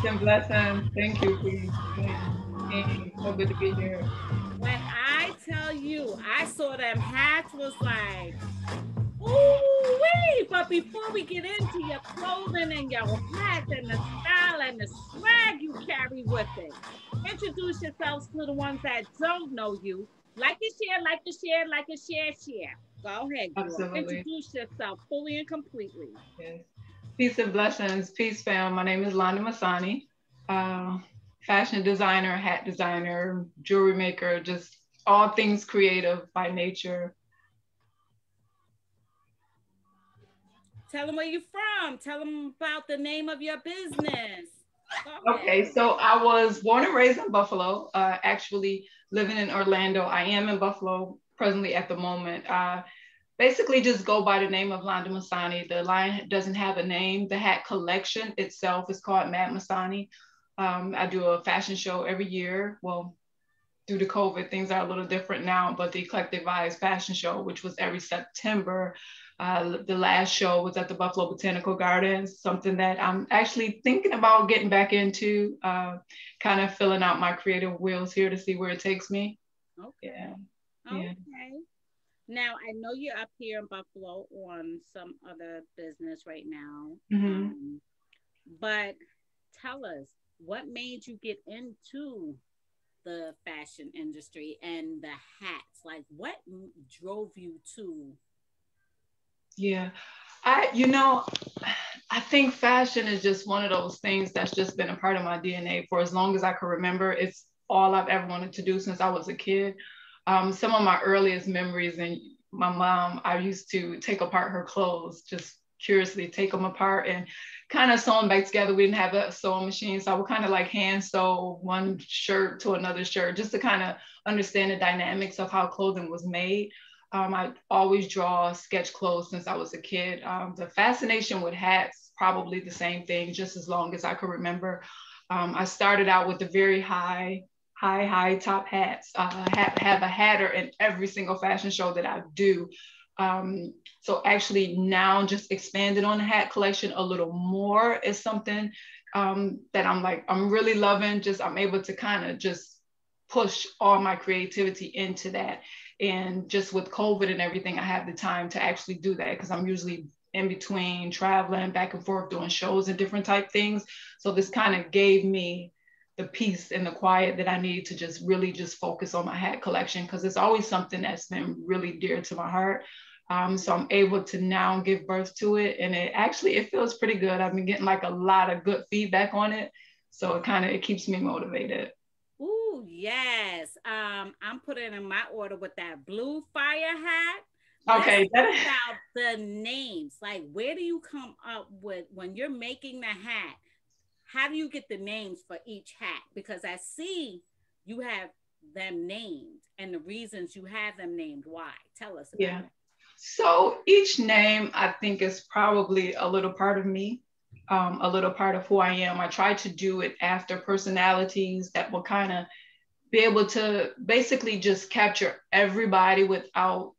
Peace and blessings. Thank you, Queen. King. So good to be here. When I tell you, I saw them hats was like, ooh wee! But before we get into your clothing and your hats and the style and the swag you carry with it, introduce yourselves to the ones that don't know you. Like and share, like and share, like and share, share. Go ahead, girl. Absolutely. Introduce yourself fully and completely. Yes. Peace and blessings. Peace, fam. My name is Londa Msanii. Uh, Fashion designer, hat designer, jewelry maker, just all things creative by nature. Tell them where you're from. Tell them about the name of your business. Go Okay, ahead. so I was born and raised in Buffalo, actually living in Orlando. I am in Buffalo presently at the moment. Basically just go by the name of Londa Msanii. The line doesn't have a name. The hat collection itself is called Mad Msanii. I do a fashion show every year. Well, due to COVID, things are a little different now, but the Eclectic Vibes Fashion Show, which was every September, the last show was at the Buffalo Botanical Gardens, something that I'm actually thinking about getting back into, kind of filling out my creative wheels here to see where it takes me. Okay. Yeah, yeah. Okay. Now I know you're up here in Buffalo on some other business right now. Mm-hmm. Um, but tell us what made you get into the fashion industry and the hats? Like what drove you to Yeah. I I think fashion is just one of those things that's just been a part of my DNA for as long as I can remember. It's all I've ever wanted to do since I was a kid. Some of my earliest memories and my mom, I used to take apart her clothes, just curiously take them apart and kind of sew them back together. We didn't have a sewing machine, so I would kind of like hand sew one shirt to another shirt just to kind of understand the dynamics of how clothing was made. I always draw sketch clothes since I was a kid. The fascination with hats, probably the same thing, just as long as I could remember. I started out with the very high top hats. Have a hatter in every single fashion show that I do. So actually now just expanded on the hat collection a little more is something that I'm really loving. Just I'm able to kind of just push all my creativity into that. And just with COVID and everything, I have the time to actually do that because I'm usually in between traveling back and forth doing shows and different type things. So this kind of gave me the peace and the quiet that I need to just really just focus on my hat collection because it's always something that's been really dear to my heart. So I'm able to now give birth to it, and it feels pretty good. I've been getting like a lot of good feedback on it, so it keeps me motivated. Ooh, yes. I'm putting in my order with that blue fire hat. Let's Okay, talk about the names. Like, where do you come up with when you're making the hat? How do you get the names for each hat? Because I see you have them named and the reasons you have them named. Why? Tell us about yeah. So each name I think is probably a little part of me, a little part of who I am. I try to do it after personalities that will kind of be able to basically just capture everybody without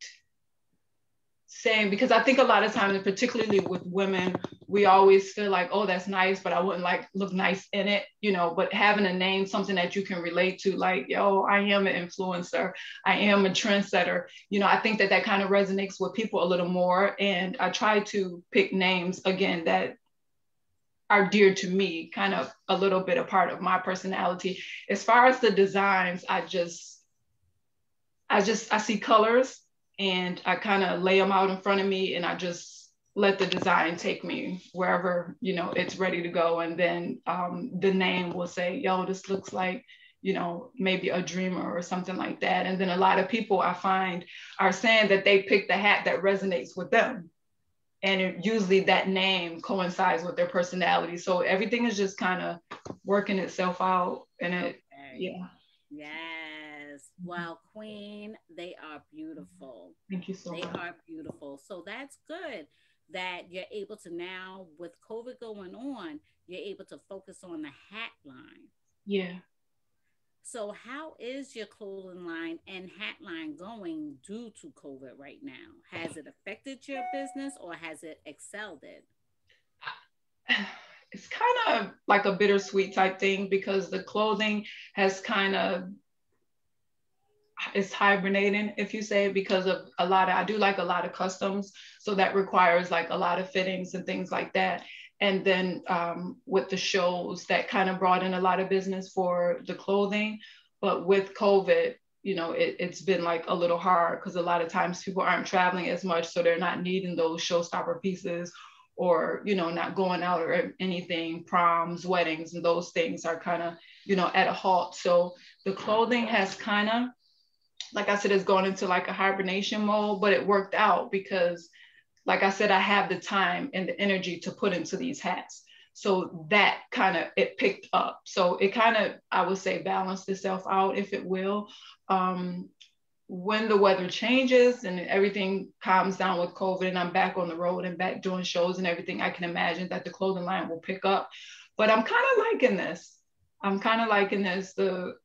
saying, because I think a lot of times, particularly with women, we always feel like, oh, that's nice, but I wouldn't like look nice in it, but having a name, something that you can relate to, like, yo, I am an influencer, I am a trendsetter, I think that that kind of resonates with people a little more. And I try to pick names again that are dear to me, kind of a little bit a part of my personality. As far as the designs, I see colors and I kind of lay them out in front of me and I just let the design take me wherever, it's ready to go. And then the name will say, yo, this looks like, maybe a dreamer or something like that. And then a lot of people I find are saying that they pick the hat that resonates with them. And usually that name coincides with their personality. So everything is just kind of working itself out. And it. it, Okay. yeah. Yes. Well, Queen, they are beautiful. Thank you so They much. are beautiful. So that's good that you're able to now, with COVID going on, you're able to focus on the hat line. Yeah. So, how is your clothing line and hat line going due to COVID right now? Has it affected your business or has it excelled it? it's kind of like a bittersweet type thing because the clothing has kind of it's hibernating, if you say, because of a lot of I do like a lot of customs, so that requires like a lot of fittings and things like that. And then with the shows, that kind of brought in a lot of business for the clothing. But with COVID, it's been like a little hard because a lot of times people aren't traveling as much, so they're not needing those showstopper pieces, or not going out or anything. Proms, weddings, and those things are kind of at a halt. So the clothing has kind of, like I said, it's going into like a hibernation mode, but it worked out because, like I said, I have the time and the energy to put into these hats. So that kind of, it picked up. So it kind of, I would say, balanced itself out, if it will. Um, when the weather changes and everything calms down with COVID and I'm back on the road and back doing shows and everything, I can imagine that the clothing line will pick up. But I'm kind of liking this. I'm kind of liking this, the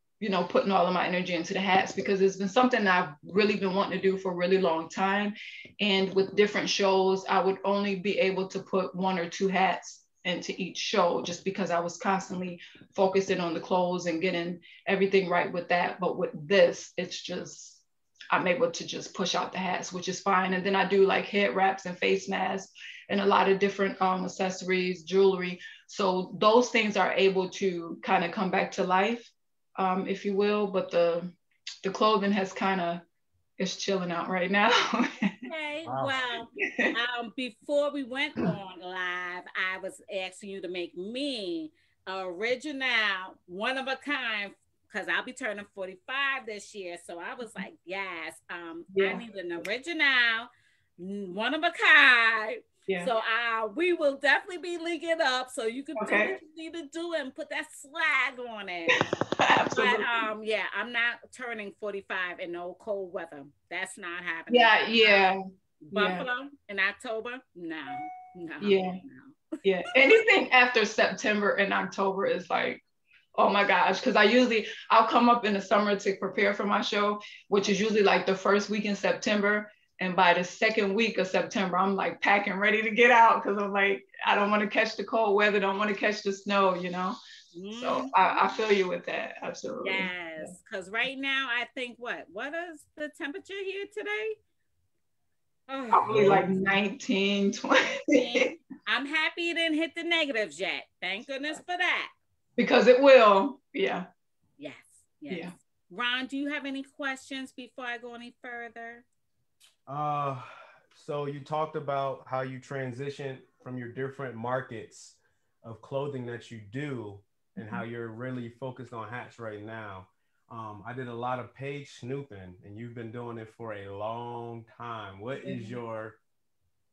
putting all of my energy into the hats, because it's been something that I've really been wanting to do for a really long time. And with different shows, I would only be able to put one or two hats into each show just because I was constantly focusing on the clothes and getting everything right with that. But with this, it's just, I'm able to just push out the hats, which is fine. And then I do like head wraps and face masks and a lot of different accessories, jewelry. So those things are able to kind of come back to life, if you will. But the clothing has kind of, is chilling out right now. Okay, Wow. well, before we went on live, I was asking you to make me original, one of a kind, because I'll be turning 45 this year. So I was like, yes, I Yeah. need an original, one of a kind. Yeah. So we will definitely be linking up so you can do Okay. what you need to do and put that swag on it. But Absolutely. yeah, I'm not turning 45 in no cold weather. That's not happening. Yeah. Yeah. Buffalo in October? No, Yeah. no. Yeah. Anything after September and October is like, oh my gosh. Because I'll come up in the summer to prepare for my show, which is usually like the first week in September. And by the second week of September, I'm like packing, ready to get out, because I'm like, I don't want to catch the cold weather, don't want to catch the snow. So I feel you with that. Absolutely. Yes, because right now I think what is the temperature here today? Oh, Probably like 19, 20. I'm happy it didn't hit the negatives yet. Thank goodness for that. Because it will. Yeah. Yes. Yeah. Ron, do you have any questions before I go any further? So you talked about how you transitioned from your different markets of clothing that you do and how you're really focused on hats right now. I did a lot of page snooping, and you've been doing it for a long time. What is your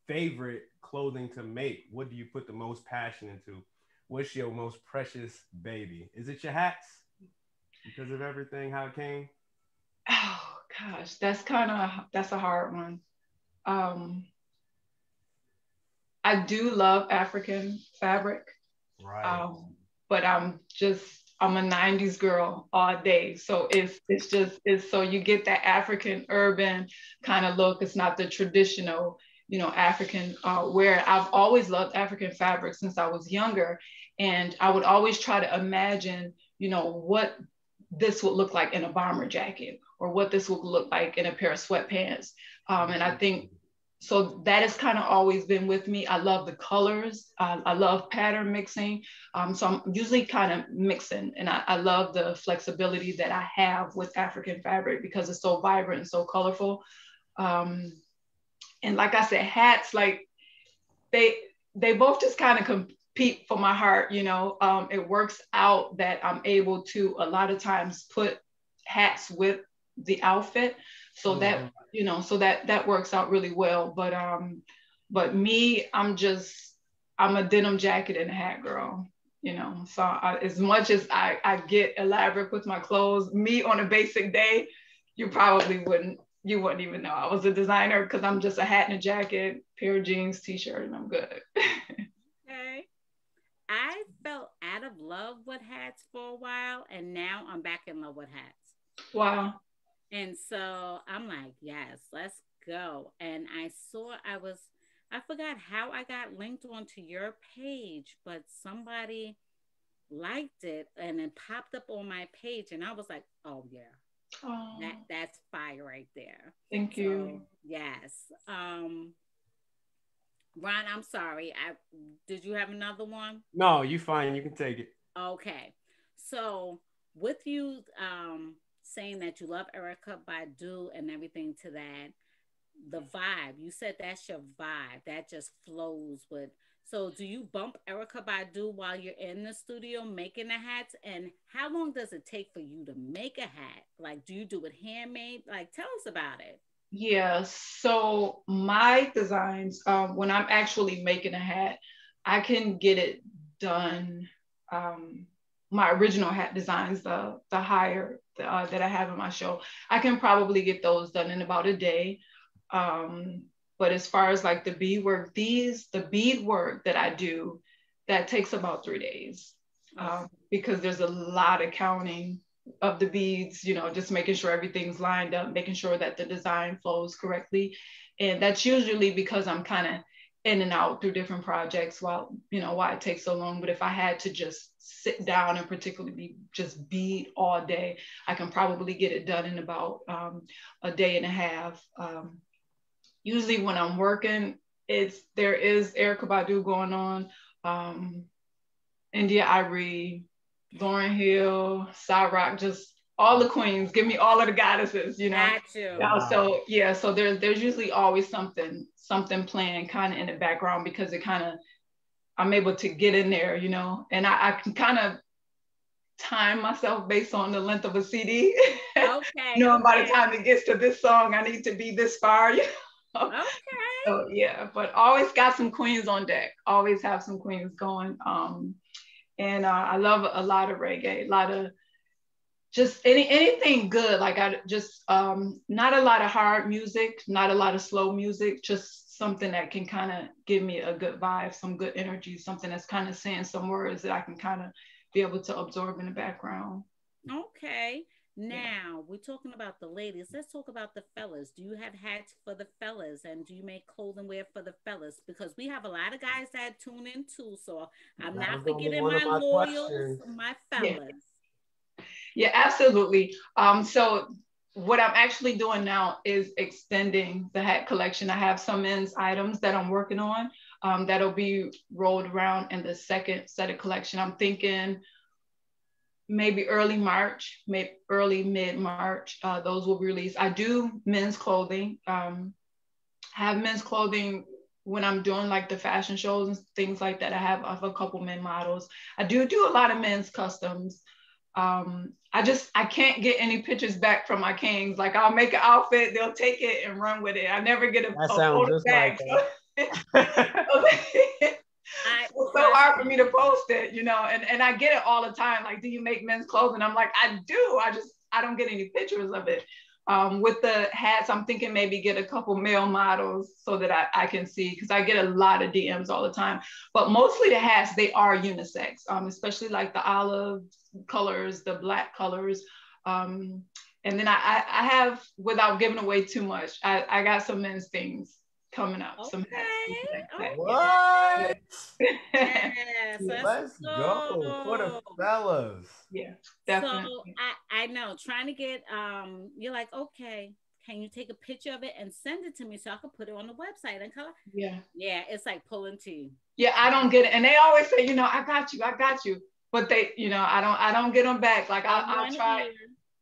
favorite clothing to make? What do you put the most passion into? What's your most precious baby? Is it your hats? Because of everything, how it came? Oh gosh, that's a hard one. I do love African fabric. Right. But I'm a 90s girl all day. So it's so you get that African urban kind of look. It's not the traditional, African wear. I've always loved African fabric since I was younger. And I would always try to imagine, what this would look like in a bomber jacket, or what this would look like in a pair of sweatpants. And I think so that has kind of always been with me. I love the colors. I love pattern mixing. So I'm usually kind of mixing, and I love the flexibility that I have with African fabric because it's so vibrant and so colorful. And like I said, hats, like they both just kind of compete for my heart. It works out that I'm able to a lot of times put hats with the outfit, so that that works out really well. But me, I'm a denim jacket and a hat girl. So as much as I get elaborate with my clothes, me on a basic day, you wouldn't even know I was a designer, because I'm just a hat and a jacket, pair of jeans, t-shirt, and I'm good. Okay. I felt out of love with hats for a while, and now I'm back in love with hats. Wow. And so I'm like, yes, let's go. And I I forgot how I got linked onto your page, but somebody liked it and it popped up on my page, and I was like, oh yeah, Oh, that's fire right there. thank you. So yes. Ron, I'm sorry. I did you have another one? No, you fine. You can take it. Okay. So with you saying that you love Erica Badu and everything to that, the vibe, you said that's your vibe. That just flows with. So do you bump Erica Badu while you're in the studio making the hats? And how long does it take for you to make a hat? Like, do you do it handmade? Like, tell us about it. Yeah, so my designs, when I'm actually making a hat, I can get it done. Um, my original hat designs, the higher that I have in my show, I can probably get those done in about a day. But as far as like the bead work, the bead work that I do, that takes about 3 days, Okay. because there's a lot of counting of the beads, just making sure everything's lined up, making sure that the design flows correctly. And that's usually because I'm kind of in and out through different projects why it takes so long. But if I had to just sit down and particularly just bead all day, I can probably get it done in about a day and a half. Usually when I'm working, there is Erica Badu going on, um, India Irie, Lauren Hill, Rock, just all the queens. Give me all of the goddesses. Got you. Yeah, Wow. so yeah, so there's usually always something playing kind of in the background, because it kind of, I'm able to get in there, and I can kind of time myself based on the length of a CD. Okay, By the okay, time it gets to this song, I need to be this far. okay. So yeah, but always got some queens on deck. Always have some queens going. And I love a lot of reggae, a lot of just anything good. Like I just not a lot of hard music, not a lot of slow music, just something that can kind of give me a good vibe, some good energy, something that's kind of saying some words that I can kind of be able to absorb in the background. Okay. Yeah. Now we're talking about the ladies. Let's talk about the fellas. Do you have hats for the fellas, and do you make clothing wear for the fellas? Because we have a lot of guys that tune in too. So I'm That was not gonna be forgetting one of my my loyals, questions. my Yeah. fellas. Yeah, absolutely. So what I'm actually doing now is extending the hat collection. I have some men's items that I'm working on, that'll be rolled around in the second set of collection. I'm thinking maybe early March, maybe early mid-March, those will be released. I do men's clothing, have men's clothing when I'm doing like the fashion shows and things like that. I have a couple men models. I do a lot of men's customs. I can't get any pictures back from my kings. Like I'll make an outfit, they'll take it and run with it. I never get That a sounds photo just like back. her. I It's so trust hard for me to me. post it, and I get it all the time. Like, do you make men's clothes? And I'm like, I do. I don't get any pictures of it. With the hats, I'm thinking maybe get a couple male models so that I can see, because I get a lot of DMs all the time. But mostly the hats, they are unisex, especially like the olive colors, the black colors. And then I have, without giving away too much, I got some men's things coming up, some hats, things like Okay, that. What? Yeah. yes, Yeah. let's Let's go for the go. fellas. Yeah, So definitely. I know trying to get you're like, okay, can you take a picture of it and send it to me so I can put it on the website and color? Yeah. Yeah, it's like pulling teeth. Yeah, I don't get it. And they always say, I got you. But I don't get them back. Like In I'll one try. ear,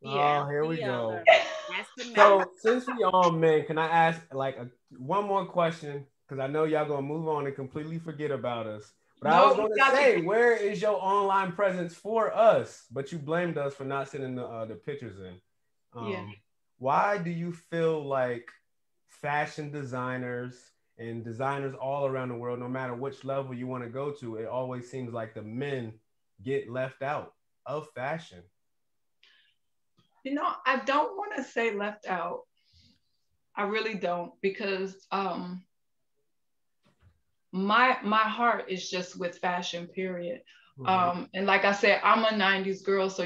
Yeah. Oh, out here we the go. other. That's the So message. since we all men, can I ask like one more question? Because I know y'all gonna move on and completely forget about us. But I was No, we gonna got you. say, where is your online presence for us? But you blamed us for not sending the pictures in. Yeah. Why do you feel like fashion designers and designers all around the world, no matter which level you want to go to, it always seems like the men get left out of fashion? I don't want to say left out. I really don't, because my heart is just with fashion, period. Mhm. And like I said, I'm a 90s girl, so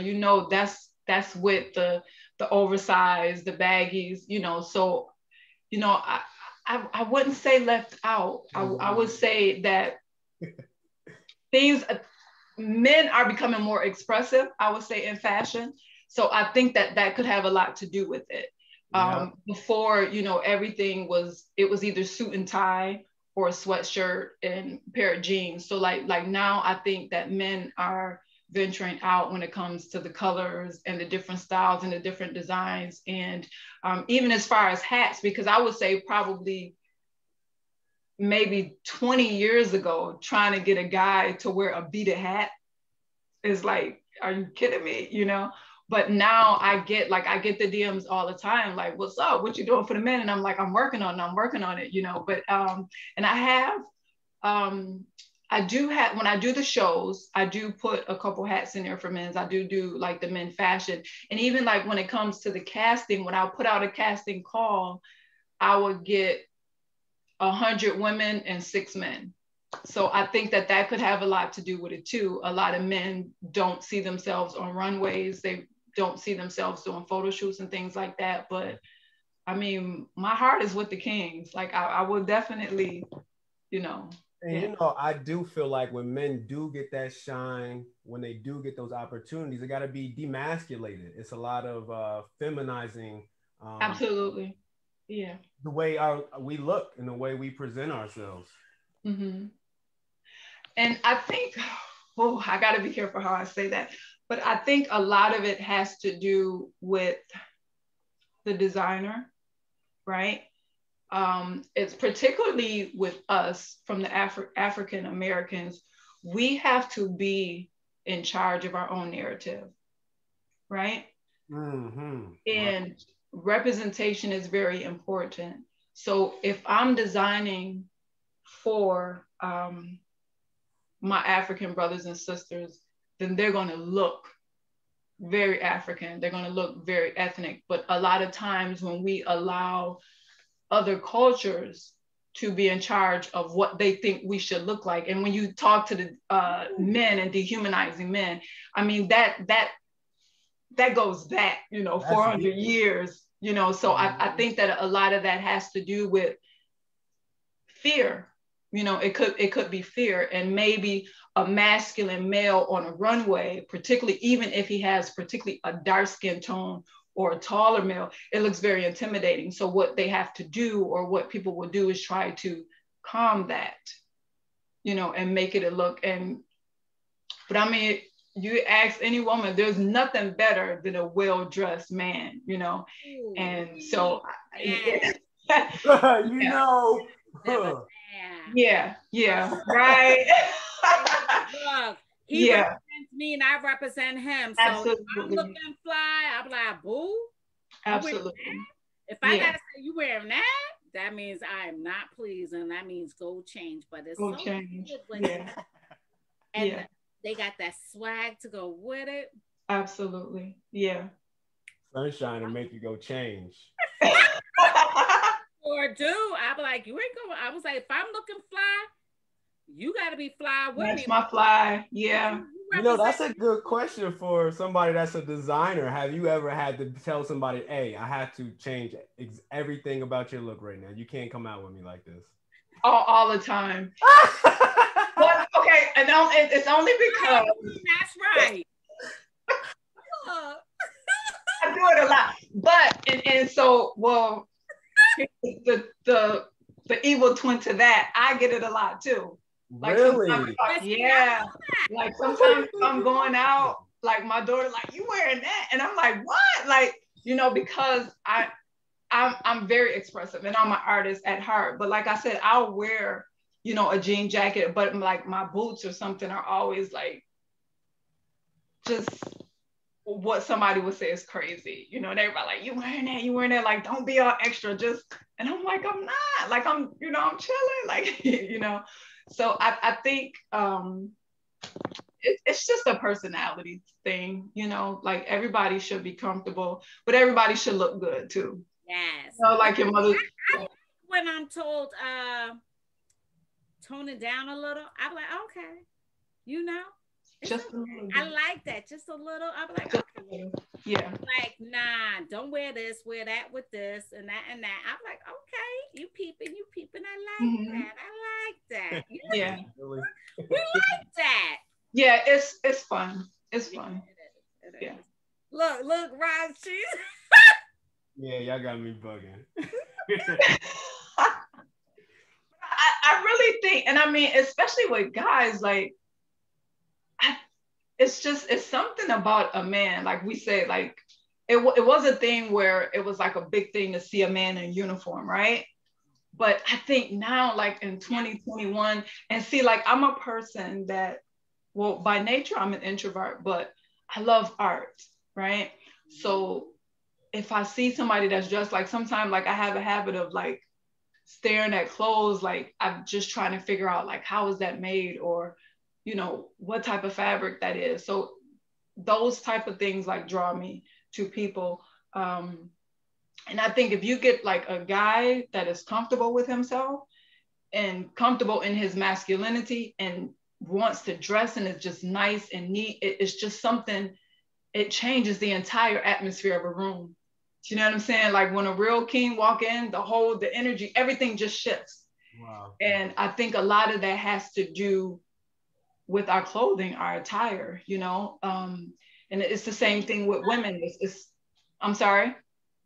that's with the oversized, the baggies, so I, I wouldn't say left out. I would say that things, men are becoming more expressive, I would say, in fashion. So I think that that could have a lot to do with it. Before, you know, everything was, it was either suit and tie or a sweatshirt and a pair of jeans. So like now I think that men are venturing out when it comes to the colors and the different styles and the different designs. And even as far as hats, because I would say probably maybe 20 years ago, trying to get a guy to wear a beaded hat is like, are you kidding me? You know? But now I get the DMs all the time, like, what's up? What you doing for the men? And I'm like, I'm working on it, you know. But and I do have, when I do the shows, I do put a couple hats in there for men's. I do like the men fashion. And even like when it comes to the casting, when I put out a casting call, I would get 100 women and 6 men. So I think that that could have a lot to do with it too. A lot of men don't see themselves on runways. They don't see themselves doing photo shoots and things like that. But I mean, my heart is with the kings. Like I will definitely, you know. And you know, I do feel like when men do get that shine, when they do get those opportunities, it got to be demasculated. It's a lot of feminizing. Absolutely. Yeah. The way we look and the way we present ourselves. Mm-hmm. And I think, oh, I got to be careful how I say that. But I think a lot of it has to do with the designer, right? It's particularly with us from the African Americans, we have to be in charge of our own narrative, right? Mm-hmm. And representation is very important. So if I'm designing for my African brothers and sisters, then they're going to look very African. They're going to look very ethnic. But a lot of times when we allow other cultures to be in charge of what they think we should look like, and when you talk to the men and dehumanizing men, I mean, that goes back, you know, 400 years, you know. So I think that a lot of that has to do with fear. You know, it could be fear, and maybe a masculine male on a runway, particularly even if he has particularly a dark skin tone or a taller male, it looks very intimidating. So what they have to do, or what people will do, is try to calm that, you know, and make it a look. But I mean, you ask any woman, there's nothing better than a well-dressed man, you know. And so you know. Yeah, right. Look, he represents me and I represent him. So absolutely. if I'm looking fly, I'm like, boo. Absolutely. If I gotta say you wearing that, that means I'm not pleased, and that means go change. But it's go change. And they got that swag to go with it. Absolutely. Yeah. Sunshine to make you go change. Or do I'm like, you ain't going. I was like, if I'm looking fly, you got to be fly with me. That's my fly. Yeah. You know, that's a good question for somebody that's a designer. Have you ever had to tell somebody, hey, I have to change everything about your look right now? You can't come out with me like this. All the time. But, okay, and it's only because that's right. I do it a lot. But and so, well, the evil twin to that, I get it a lot too. Like, really? Yeah. Like sometimes I'm going out, like my daughter, like, you wearing that? And I'm like, what? Like, you know, because I'm very expressive and I'm an artist at heart. But like I said, I'll wear, you know, a jean jacket, but like my boots or something are always like just what somebody would say is crazy, you know, and everybody like, you wearing that, like, don't be all extra, just, and I'm like, I'm not, like, I'm, you know, I'm chilling, like, you know. So I think it's just a personality thing, you know, like everybody should be comfortable, but everybody should look good too. Yes. You know, like your mother. When I'm told, tone it down a little, I'm like, okay, you know. Just a little bit. I like that. Just a little. I'm like, Just okay. a little. Yeah. Like, nah, don't wear this, wear that with this and that and that. I'm like, okay, you peeping. I like Mm-hmm. that. I like that. Yeah. Really? We like that. Yeah, it's fun. It's Yeah, fun. it is. Yeah. Look, Rod, she's Yeah, y'all got me bugging. I really think, and I mean, especially with guys, like, it's something about a man. Like we say, like, it was a thing where it was like a big thing to see a man in uniform, right? But I think now, like in 2021, and see, like, I'm a person that, well, by nature, I'm an introvert, but I love art, right? So if I see somebody that's just like, sometimes, like, I have a habit of like staring at clothes, like I'm just trying to figure out like how is that made, or what type of fabric that is. So those type of things like draw me to people. And I think if you get like a guy that is comfortable with himself and comfortable in his masculinity and wants to dress and is just nice and neat, it's just something, it changes the entire atmosphere of a room. Do you know what I'm saying? Like when a real king walk in, the energy, everything just shifts. Wow. And I think a lot of that has to do with our clothing, our attire, and it's the same thing with women. I'm sorry.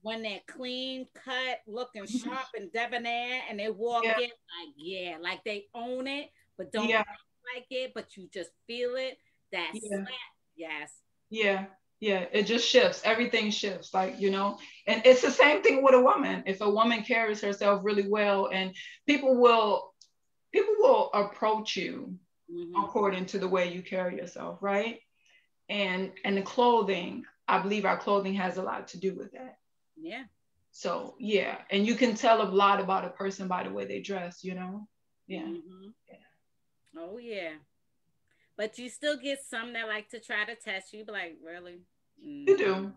when they're clean cut, looking sharp and debonair, and they walk Yeah. in like, yeah, like they own it, but don't Yeah. act like it, but you just feel it. That Yeah. slap, yes. Yeah. Yeah. It just shifts. Everything shifts. Like, and it's the same thing with a woman. If a woman carries herself really well, and people will approach you according to the way you carry yourself, right? And the clothing, I believe our clothing has a lot to do with that. Yeah. So yeah, and you can tell a lot about a person by the way they dress, Yeah. Yeah. Oh yeah. But you still get some that like to try to test you, but like, really? You do.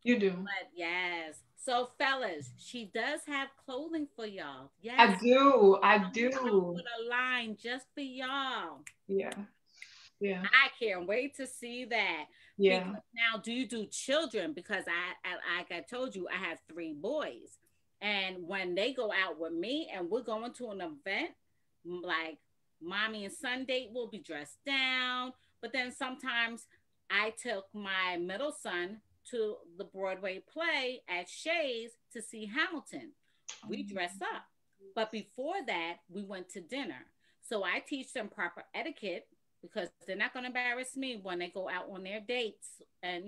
You do. But yes. So fellas, she does have clothing for y'all. Yes. I do. With a line just for y'all. Yeah. Yeah. I can't wait to see that. Yeah. Because now, do you do children? Because like I told you, I have 3 boys, and when they go out with me and we're going to an event, like mommy and son date, will be dressed down. But then sometimes I took my middle son to the Broadway play at Shays to see Hamilton. We dress up, but before that, we went to dinner. So I teach them proper etiquette because they're not going to embarrass me when they go out on their dates. And,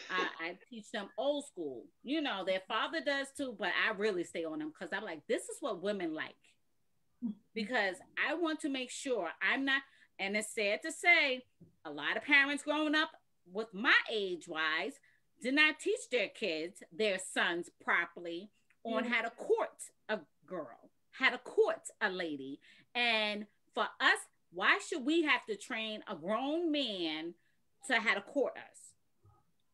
I teach them old school. Their father does too, but I really stay on them because I'm like, this is what women like. Because I want to make sure I'm not, and it's sad to say, a lot of parents growing up with my age wise did not teach their sons properly on how to court a girl, how to court a lady. And for us, why should we have to train a grown man to how to court us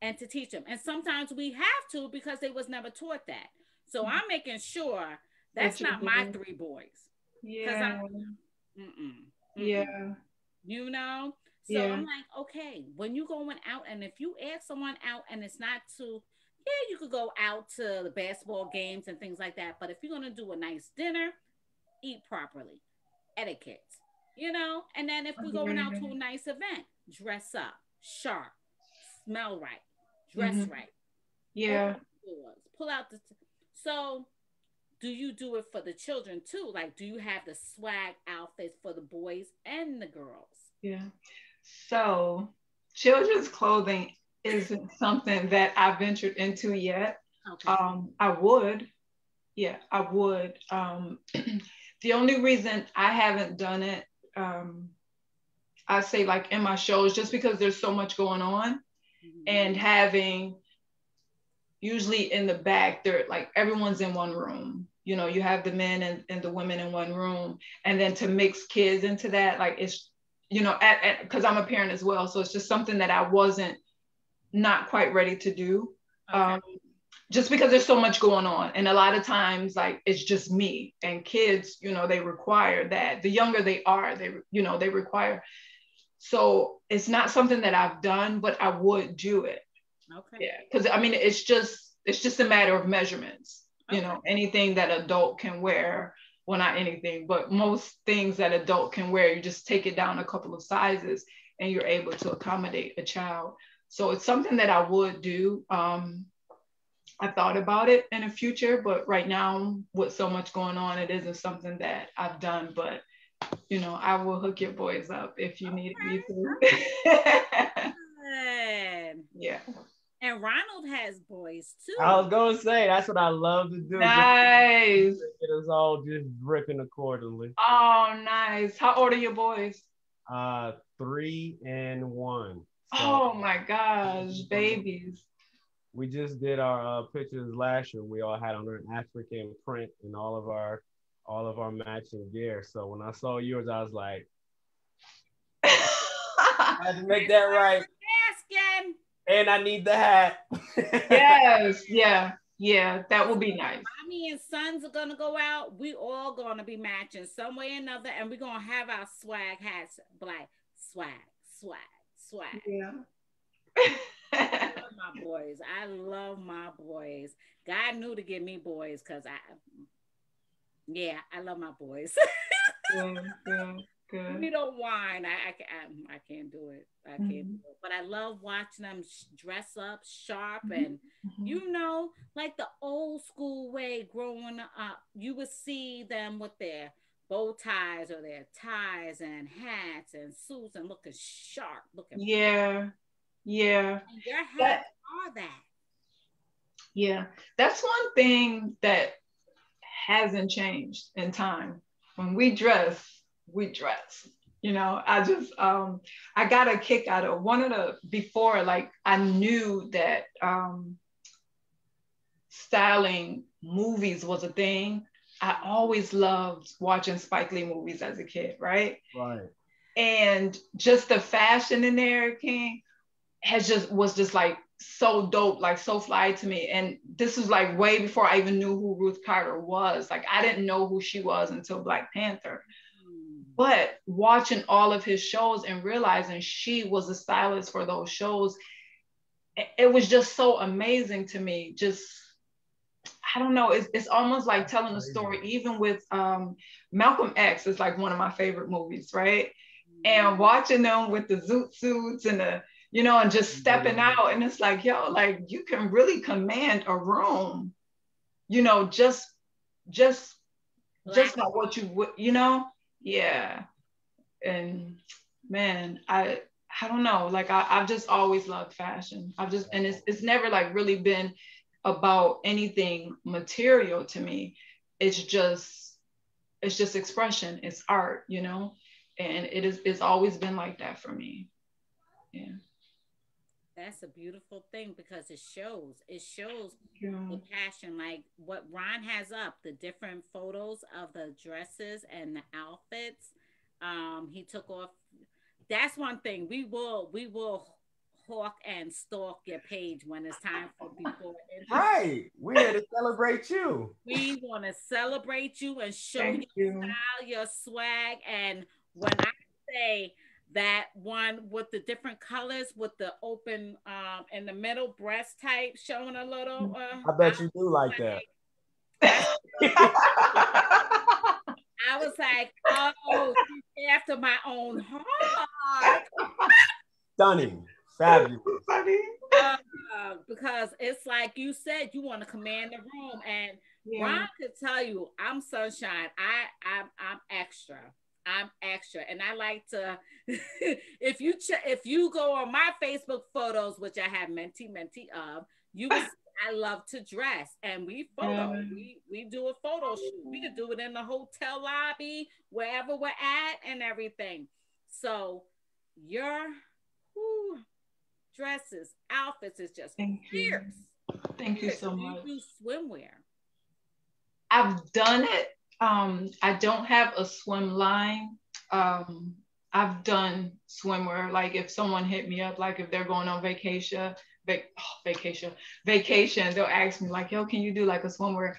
and to teach them? And sometimes we have to because they was never taught that. So I'm making sure that's not my 3 boys. Yeah. Yeah. So yeah. I'm like, okay, when you going out, and if you ask someone out and it's not to, you could go out to the basketball games and things like that. But if you're going to do a nice dinner, eat properly, etiquette. And then if we're going out to a nice event, dress up, sharp, smell right, dress right. Yeah. Pull out so do you do it for the children too? Like, do you have the swag outfits for the boys and the girls? Yeah. So children's clothing isn't something that I ventured into yet. Okay. I would. Yeah, I would. The only reason I haven't done it, I say like in my shows, just because there's so much going on, and having usually in the back, they're like everyone's in one room. You have the men and the women in one room, and then to mix kids into that, like it's, because I'm a parent as well, so it's just something that I wasn't not quite ready to do. Okay. Just because there's so much going on, and a lot of times like it's just me, and kids, they require that. The younger they are, they require. So it's not something that I've done, but I would do it. Okay. Yeah, because I mean, it's just a matter of measurements. You Okay. know, anything that adult can wear, well, not anything, but most things that adult can wear, you just take it down a couple of sizes, and you're able to accommodate a child. So it's something that I would do. I thought about it in the future, but right now, with so much going on, it isn't something that I've done. But you know, I will hook your boys up if you need me to. Good. Yeah. And Ronald has boys I too. was gonna say that's what I love to do. Nice. Get us all just dripping accordingly. Oh, nice. How old are your boys? 3 and 1. So Oh my gosh, babies. we just did our pictures last year. We all had on an African print and all of our matching gear. So when I saw yours, I was like, I had to make that right. Asking. And I need the hat. Yes, yeah, yeah, that would be nice. Mommy and sons are gonna go out. We all gonna be matching some way or another, and we're gonna have our swag hats black. Swag, swag, swag. Yeah. I love my boys. I love my boys. God knew to give me boys because I love my boys. Good, good, good. We don't whine. I can't do it. I can't do it. But I love watching them dress up sharp and like the old school way growing up. You would see them with their bow ties or their ties and hats and suits and looking sharp, looking. Yeah, yeah. And your hats are that. Yeah, that's one thing that hasn't changed in time. When we dress, we dress. You know, I got a kick out of one of the before, like I knew that styling movies was a thing. I always loved watching Spike Lee movies as a kid, right? Right. And just the fashion in there, King, was just like so dope, like so fly to me. And this was like way before I even knew who Ruth Carter was. Like I didn't know who she was until Black Panther. But watching all of his shows and realizing she was a stylist for those shows, it was just so amazing to me. Just, I don't know, it's almost like telling a story, even with Malcolm X is like one of my favorite movies, right? And watching them with the zoot suits and and just stepping out, and it's like, yo, like you can really command a room, just by what you would, yeah. And man, I don't know, like I've just always loved fashion. And it's never like really been about anything material to me. It's just expression, it's art, and it's always been like that for me. Yeah. That's a beautiful thing because it shows the passion, like what Ron has up, the different photos of the dresses and the outfits he took off. That's one thing we will hawk and stalk your page when it's time for before. Right, we're here to celebrate you. We want to celebrate you and show Thank your you. style, your swag. And when I say that one with the different colors with the open in the middle breast type showing a little I bet you do like that. I was like, oh, she's after my own heart. Stunning, fabulous. Because it's like you said, you want to command the room, and Ron could tell you, I'm sunshine. I'm extra. I'm extra, and I like to. if you go on my Facebook photos, which I have many of, you will see I love to dress, and we photo. We do a photo shoot. We could do it in the hotel lobby, wherever we're at, and everything. So your dresses, outfits is just fierce. Thank you so much. You do swimwear. I've done it. I don't have a swim line. I've done swimwear. Like if someone hit me up, like if they're going on vacation, they'll ask me like, yo, can you do like a swimwear?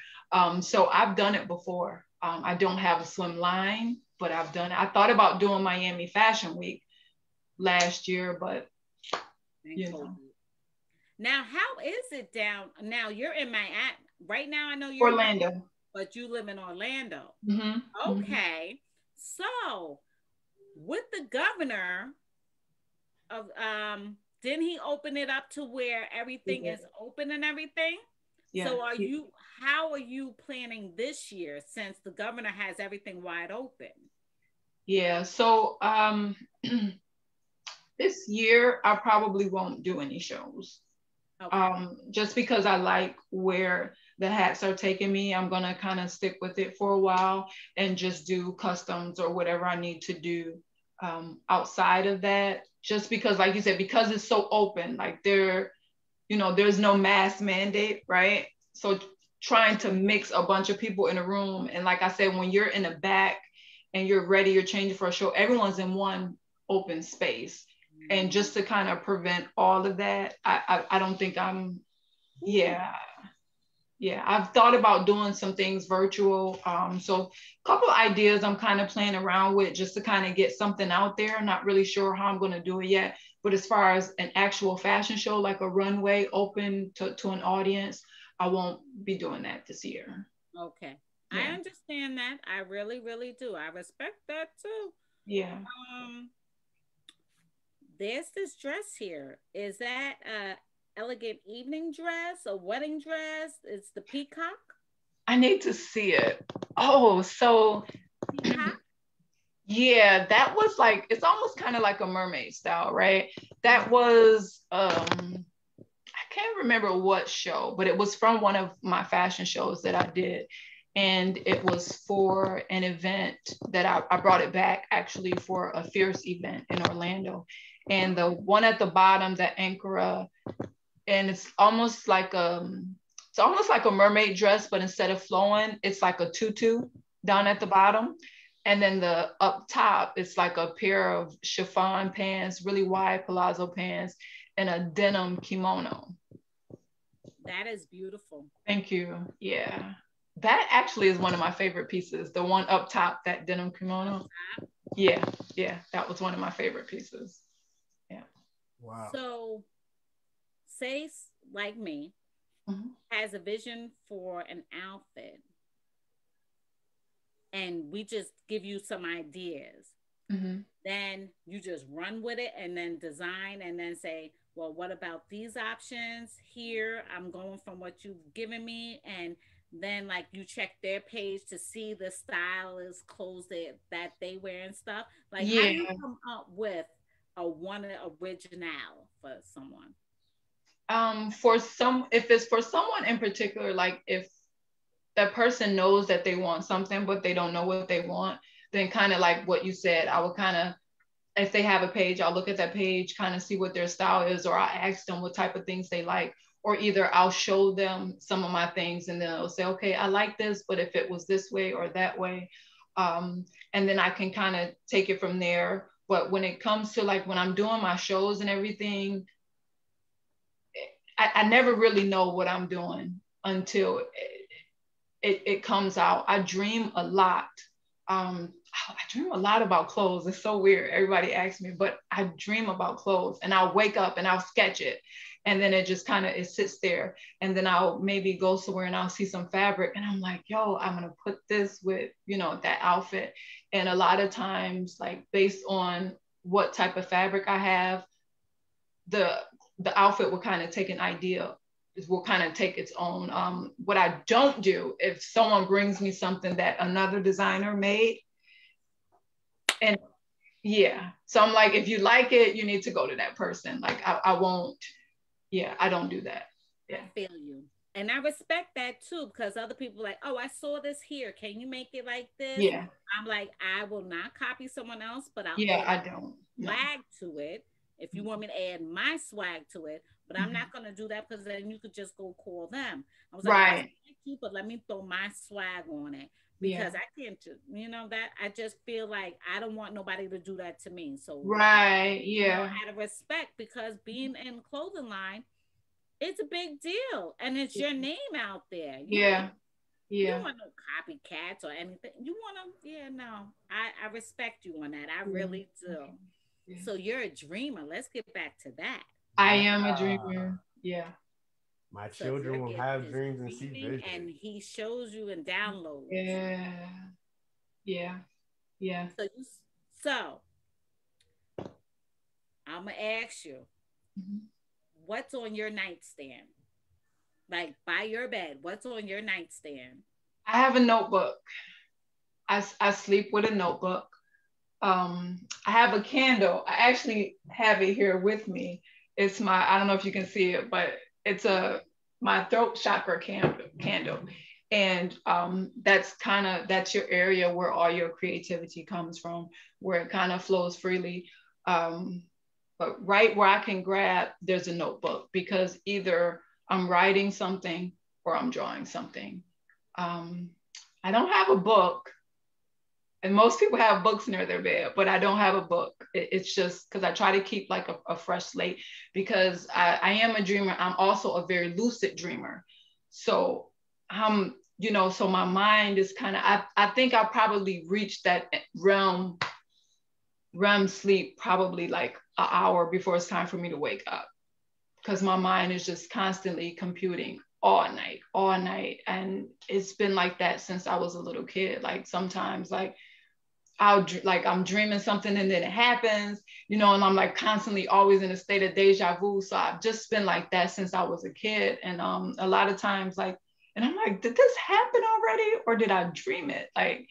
So I've done it before. I don't have a swim line, but I've done it. I thought about doing Miami Fashion Week, last year, but you know. Now, how is it down? Now you're in Miami right now. I know you're in Miami, Orlando. but you live in Orlando. Mm-hmm. Okay, so with the governor of didn't he open it up to where everything is open and everything? Yeah. So how are you planning this year since the governor has everything wide open? Yeah. So this year I probably won't do any shows. Okay. Just because I like where the hats are taking me, I'm gonna kind of stick with it for a while and just do customs or whatever I need to do outside of that. Just because, like you said, because it's so open, like there's no mask mandate, right? So trying to mix a bunch of people in a room, and like I said, when you're in the back and you're ready, you're changing for a show, everyone's in one open space. And just to kind of prevent all of that, I don't think I'm, yeah, I've thought about doing some things virtual. So a couple of ideas I'm kind of playing around with just to kind of get something out there. I'm not really sure how I'm going to do it yet, but as far as an actual fashion show, like a runway open to an audience, I won't be doing that this year. Okay. Yeah. I understand that. I really, really do. I respect that too. Yeah. There's this dress here. Is that a elegant evening dress, a wedding dress? It's the peacock. I need to see it. Oh, so Peacock? yeah, that was like, it's almost kind of like a mermaid style, right? That was I can't remember what show, but it was from one of my fashion shows that I did. And it was for an event that I brought it back actually for a Fierce event in Orlando. And the one at the bottom, the Ankara, and it's almost like a mermaid dress, but instead of flowing, it's like a tutu down at the bottom. And then the up top, it's like a pair of chiffon pants, really wide palazzo pants, and a denim kimono. That is beautiful. Thank you. Yeah. That actually is one of my favorite pieces. The one up top, that denim kimono. Yeah. Yeah. That was one of my favorite pieces. Yeah. Wow. So, say like me has a vision for an outfit, and we just give you some ideas. Then you just run with it and then design and then say, well, what about these options here? I'm going from what you've given me. And then like you check their page to see the stylist clothes that they wear and stuff. Like how do you come up with a one original for someone? If it's for someone in particular, like if that person knows that they want something but they don't know what they want, then kind of like what you said, I would kind of, if they have a page, I'll look at that page, kind of see what their style is, or I'll ask them what type of things they like, or either I'll show them some of my things and then they'll say, okay, I like this, but if it was this way or that way, and then I can kind of take it from there. But when it comes to like when I'm doing my shows and everything, I never really know what I'm doing until it comes out. I dream a lot. I dream a lot about clothes. It's so weird. Everybody asks me, but I dream about clothes and I'll wake up and I'll sketch it. And then it just kind of, it sits there. And then I'll maybe go somewhere and I'll see some fabric and I'm like, yo, I'm going to put this with, that outfit. And a lot of times, like based on what type of fabric I have, the outfit will kind of take an idea, will kind of take its own. What I don't do, if someone brings me something that another designer made, and yeah, so I'm like, if you like it, you need to go to that person. Like I won't, I don't do that. Yeah. I feel you. And I respect that too, because other people are like, oh, I saw this here. Can you make it like this? Yeah. I'm like, I will not copy someone else, but I'll I don't. swag to it. If you want me to add my swag to it, but I'm not gonna do that because then you could just go call them. I was like, right. I like you, but let me throw my swag on it because I can't, that I just feel like I don't want nobody to do that to me. So right, out of respect, because being in clothing line, it's a big deal, and it's your name out there. You don't want no copycats or anything. You want to, no. I respect you on that. I really do. So you're a dreamer. Let's get back to that. I am a dreamer. Yeah. My So your children will gift have is dreams and see dreaming, vision. and he shows you and downloads. Yeah. Yeah. Yeah. So I'm gonna ask you, what's on your nightstand? Like by your bed, what's on your nightstand? I have a notebook. I sleep with a notebook. I have a candle. I actually have it here with me. It's my, I don't know if you can see it, but it's my throat chakra candle. And that's your area where all your creativity comes from, where it kind of flows freely. But right where I can grab, there's a notebook, because either I'm writing something or I'm drawing something. Um, I don't have a book, and most people have books near their bed, but I don't have a book. It's just because I try to keep like a fresh slate, because I am a dreamer. I'm also a very lucid dreamer. So so my mind is kind of, I think I probably reached that REM sleep probably like an hour before it's time for me to wake up, because my mind is just constantly computing all night. And it's been like that since I was a little kid. Like sometimes like I'm dreaming something and then it happens, and I'm like constantly always in a state of deja vu. So I've just been like that since I was a kid. And a lot of times like, and I'm like, did this happen already? Or did I dream it? Like,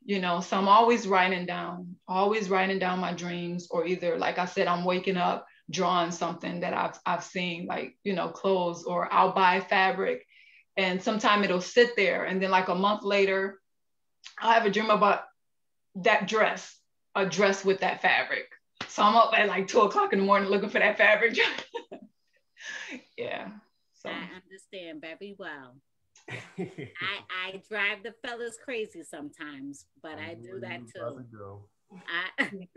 so I'm always writing down my dreams, or either, like I said, I'm waking up, drawing something that I've seen, like, clothes, or I'll buy fabric and sometime it'll sit there. And then like a month later, I'll have a dream about that dress, a dress with that fabric. So I'm up at like 2 o'clock in the morning looking for that fabric. Yeah. So I understand very well. I drive the fellas crazy sometimes, but I do that too. I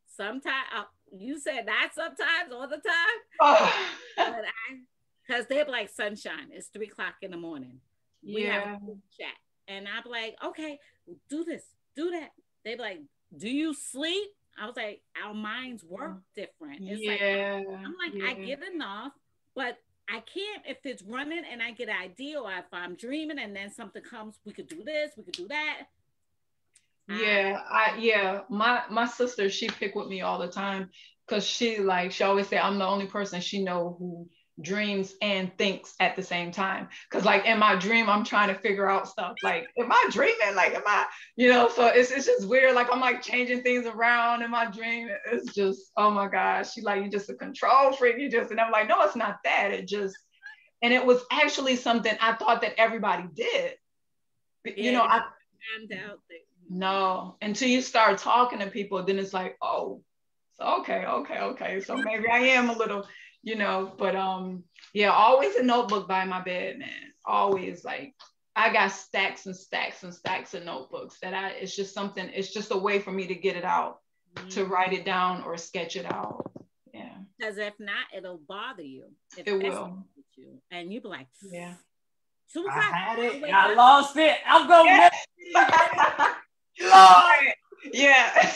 sometimes you said not sometimes, all the time. Oh. But because they're like, sunshine, it's 3 o'clock in the morning. We have a chat. And I'm like, okay, do this, do that. They be like, do you sleep? I was like, our minds work different. It's like, I'm like, I get enough, but I can't if it's running and I get an idea, or if I'm dreaming and then something comes, we could do this, we could do that. My sister, she pick with me all the time, because she always say I'm the only person she know who dreams and thinks at the same time. Because like in my dream, I'm trying to figure out stuff, like, am I dreaming, like, am I, so it's just weird, like I'm like changing things around in my dream. It's just, oh my gosh, she like, you just a control freak, and I'm like, no, it's not that, and it was actually something I thought that everybody did. No, until you start talking to people, then it's like, oh, so okay. So maybe I am a little, but always a notebook by my bed, man. Always, like, I got stacks and stacks and stacks of notebooks it's just a way for me to get it out, to write it down or sketch it out. Yeah. Because if not, it'll bother you. It will. You. And you be like, yeah. I had it. I lost it. I'm going. Yeah.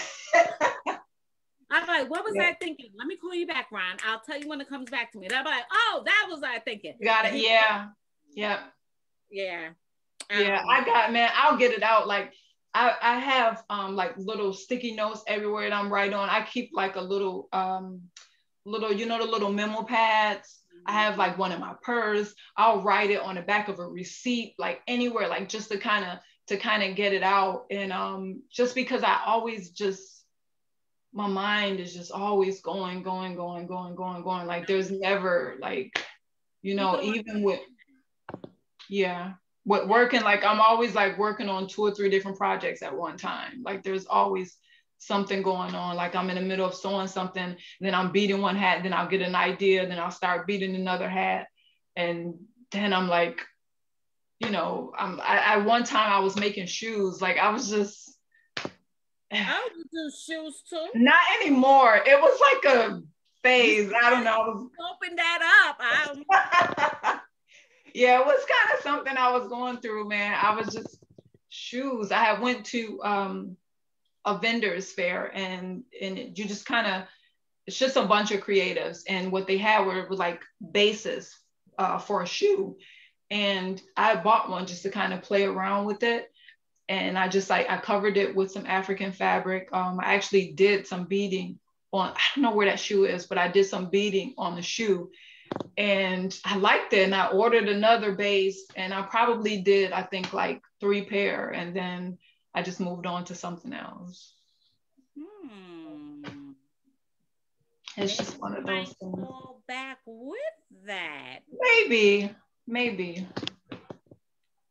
I'm like, what was I thinking? Let me call you back, Ron. I'll tell you when it comes back to me. And I'm like, oh, that was I thinking. Got it. Yeah. Yeah. I got, man, I'll get it out. Like I have like little sticky notes everywhere that I'm writing on. I keep like a little the little memo pads. I have like one in my purse. I'll write it on the back of a receipt, like anywhere, like just to kind of get it out. And just because I always my mind is just always going. Like there's never like, even with, with working, like I'm always like working on 2 or 3 different projects at one time. Like there's always something going on. Like I'm in the middle of sewing something, then I'm beating one hat, then I'll get an idea, then I'll start beating another hat. And then I'm like, I one time I was making shoes. Like I was just, I would do shoes too. Not anymore. It was like a phase. I don't know. Open that up. Yeah, it was kind of something I was going through, man. I was just I had went to a vendor's fair, and you just kind of it's just a bunch of creatives, and what they had were like bases for a shoe. And I bought one just to kind of play around with it. And I just like, I covered it with some African fabric. I actually did some beading on, I don't know where that shoe is, but I did some beading on the shoe, and I liked it. And I ordered another base, and I probably did, I think like 3 pair. And then I just moved on to something else. It's Maybe just one of you those might things. fall back with that. Maybe.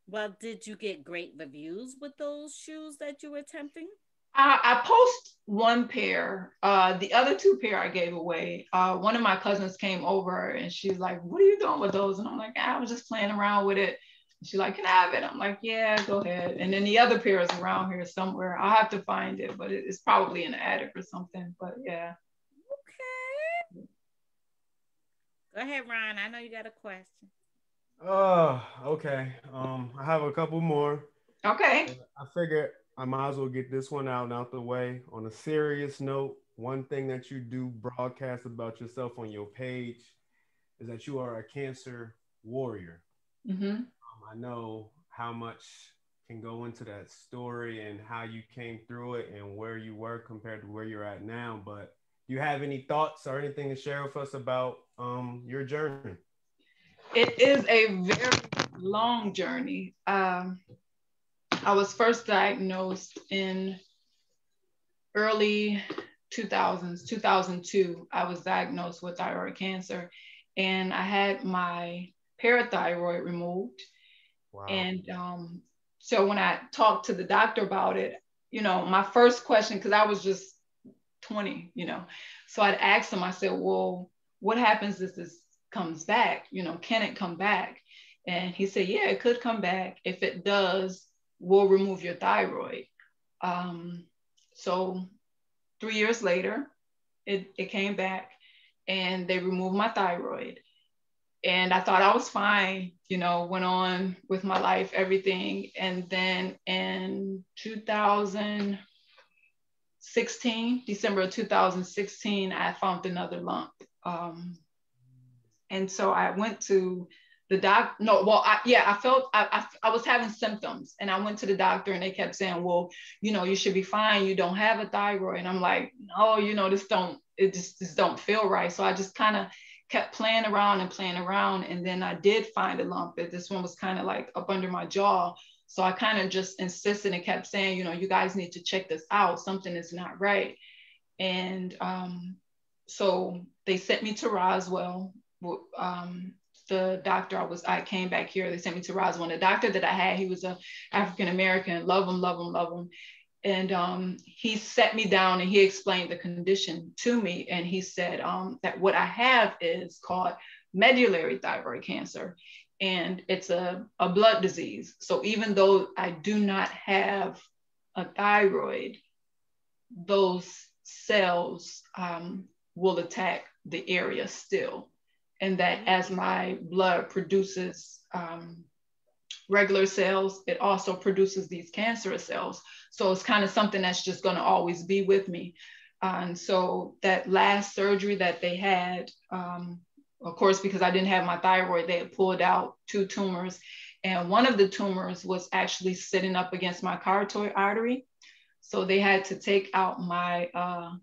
Well, did you get great reviews with those shoes that you were attempting? I post 1 pair. The other 2 pair I gave away. One of my cousins came over, and she's like, "What are you doing with those?" And I'm like, "I was just playing around with it." And she's like, "Can I have it?" I'm like, "Yeah, go ahead." And then the other pair is around here somewhere. I'll have to find it, but it's probably in the attic or something. But yeah. Okay. Go ahead, Ron. I know you got a question. Okay. I have a couple more. Okay. I figure I might as well get this one out and out the way. On a serious note, one thing that you do broadcast about yourself on your page is that you are a cancer warrior. Mm-hmm. I know how much can go into that story and how you came through it and where you were compared to where you're at now. But do you have any thoughts or anything to share with us about your journey? It is a very long journey. I was first diagnosed in early 2000s, 2002. I was diagnosed with thyroid cancer, and I had my parathyroid removed. Wow. And so when I talked to the doctor about it, my first question, because I was just 20, so I'd asked him, I said, "Well, what happens if this comes back? Can it come back?" And he said, "Yeah, it could come back. If it does, we'll remove your thyroid." So 3 years later, it came back, and they removed my thyroid. And I thought I was fine, went on with my life, everything. And then in 2016, December of 2016, I found another lump. And so I went to the doc. No, well, I felt I was having symptoms, and I went to the doctor, and they kept saying, "Well, you should be fine. You don't have a thyroid." And I'm like, "No, it just don't feel right." So I just kind of kept playing around, and then I did find a lump. This one was kind of like up under my jaw. So I kind of just insisted and kept saying, "You guys need to check this out. Something is not right." And so they sent me to Roswell. The doctor I came back here, they sent me to Roswell. And the doctor that I had, he was a African American, love him. And he set me down, and he explained the condition to me. And he said that what I have is called medullary thyroid cancer, and it's a blood disease. So even though I do not have a thyroid, those cells will attack the area still. And that as my blood produces regular cells, it also produces these cancerous cells. So it's kind of something that's just going to always be with me. And so that last surgery that they had, of course, because I didn't have my thyroid, they had pulled out 2 tumors. And one of the tumors was actually sitting up against my carotid artery. So they had to take out my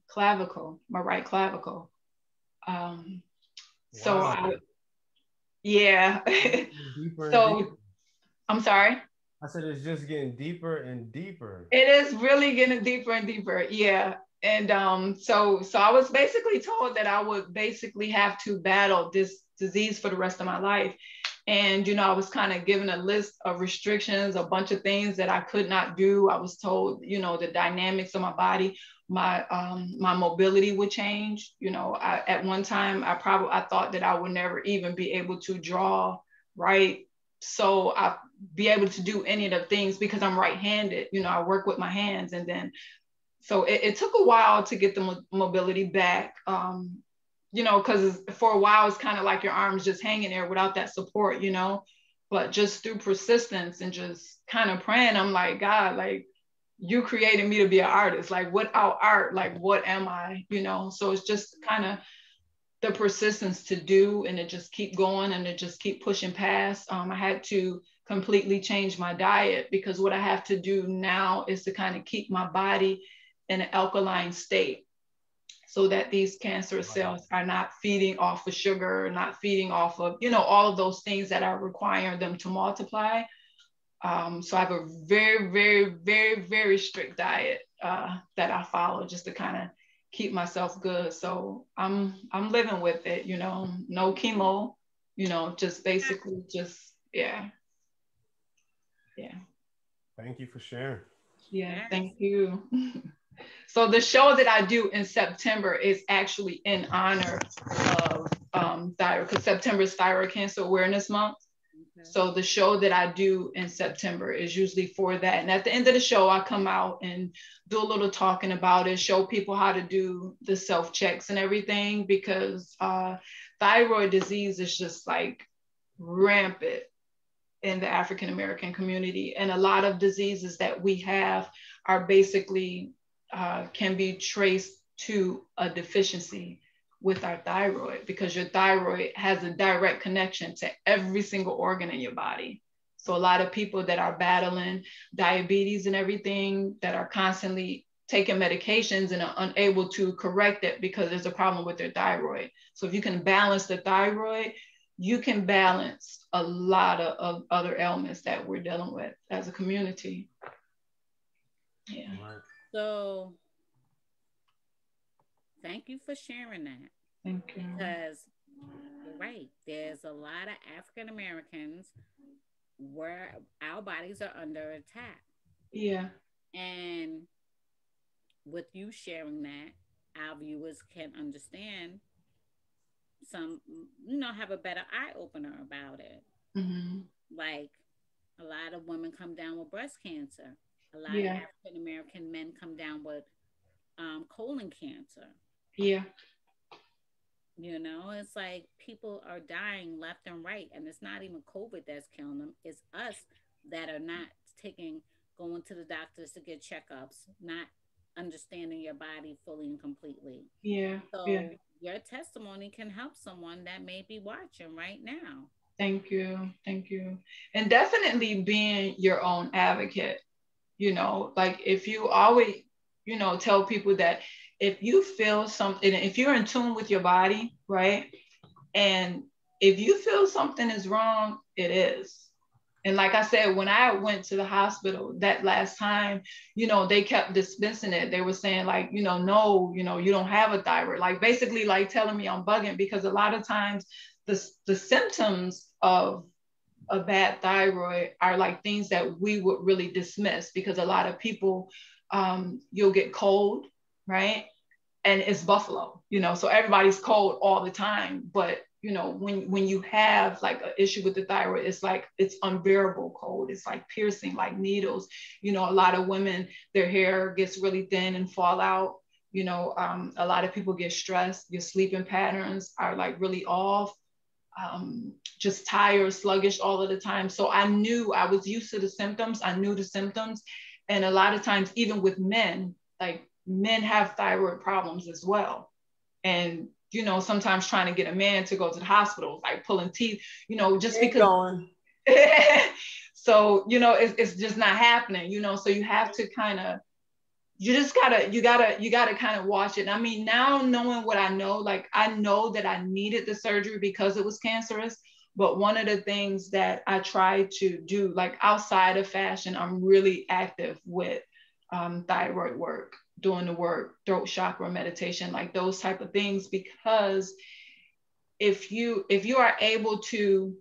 clavicle, my right clavicle. So Wow. yeah. Deeper and So deeper. I'm sorry. I said it's just getting deeper and deeper. It is really getting deeper and deeper. Yeah. And so I was basically told that I would basically have to battle this disease for the rest of my life. And I was kind of given a list of restrictions, a bunch of things that I could not do. I was told, the dynamics of my body, my mobility would change. At one time I thought that I would never even be able to draw, right? So I be able to do any of the things because I'm right-handed. I work with my hands. And then so it took a while to get the mobility back. Because for a while it's kind of like your arms just hanging there without that support, but just through persistence and just kind of praying, I'm like, God, like, you created me to be an artist. Like without art, like what am I? So it's just kind of the persistence to do and to just keep going and to just keep pushing past. I had to completely change my diet because what I have to do now is to kind of keep my body in an alkaline state so that these cancerous cells are not feeding off of sugar, not feeding off of, all of those things that are requiring them to multiply. So I have a very, very, very, very strict diet that I follow just to kind of keep myself good. So I'm living with it, no chemo, just basically yeah. Thank you for sharing. Yeah, thank you. So the show that I do in September is actually in honor of thyroid, because September is Thyroid Cancer Awareness Month. Okay. So the show that I do in September is usually for that. And at the end of the show, I come out and do a little talking about it, show people how to do the self-checks and everything, because thyroid disease is just like rampant in the African American community. And a lot of diseases that we have are basically can be traced to a deficiency with our thyroid, because your thyroid has a direct connection to every single organ in your body. So a lot of people that are battling diabetes and everything, that are constantly taking medications and are unable to correct it because there's a problem with their thyroid. So if you can balance the thyroid, you can balance a lot of other ailments that we're dealing with as a community. Yeah. So thank you for sharing that. Thank you. Because you're right, there's a lot of African Americans where our bodies are under attack. Yeah. And with you sharing that, our viewers can understand some, have a better eye opener about it. Mm-hmm. Like a lot of women come down with breast cancer. A lot of African American men come down with colon cancer. Yeah. It's like people are dying left and right, and it's not even COVID that's killing them. It's us that are not going to the doctors to get checkups, not understanding your body fully and completely. Yeah. So your testimony can help someone that may be watching right now. Thank you. Thank you. And definitely being your own advocate, like if you always, tell people that if you feel something, if you're in tune with your body, right? And if you feel something is wrong, it is. And like I said, when I went to the hospital that last time, they kept dispensing it. They were saying like, no, you don't have a thyroid, like basically like telling me I'm bugging, because a lot of times the symptoms of a bad thyroid are like things that we would really dismiss, because a lot of people, you'll get cold, right? And it's buffalo, so everybody's cold all the time. But, when you have like an issue with the thyroid, it's like, it's unbearable cold. It's like piercing, like needles. A lot of women, their hair gets really thin and fall out. A lot of people get stressed. Your sleeping patterns are like really off. Just tired, sluggish all of the time. So I was used to the symptoms. I knew the symptoms. And a lot of times, even with men, like men have thyroid problems as well. And, sometimes trying to get a man to go to the hospital, like pulling teeth, just because. So, it's just not happening, so you have to kind of, you gotta kind of watch it. I mean, now knowing what I know, like I know that I needed the surgery because it was cancerous. But one of the things that I try to do, like outside of fashion, I'm really active with thyroid work, doing the work, throat chakra meditation, like those type of things. Because if you are able to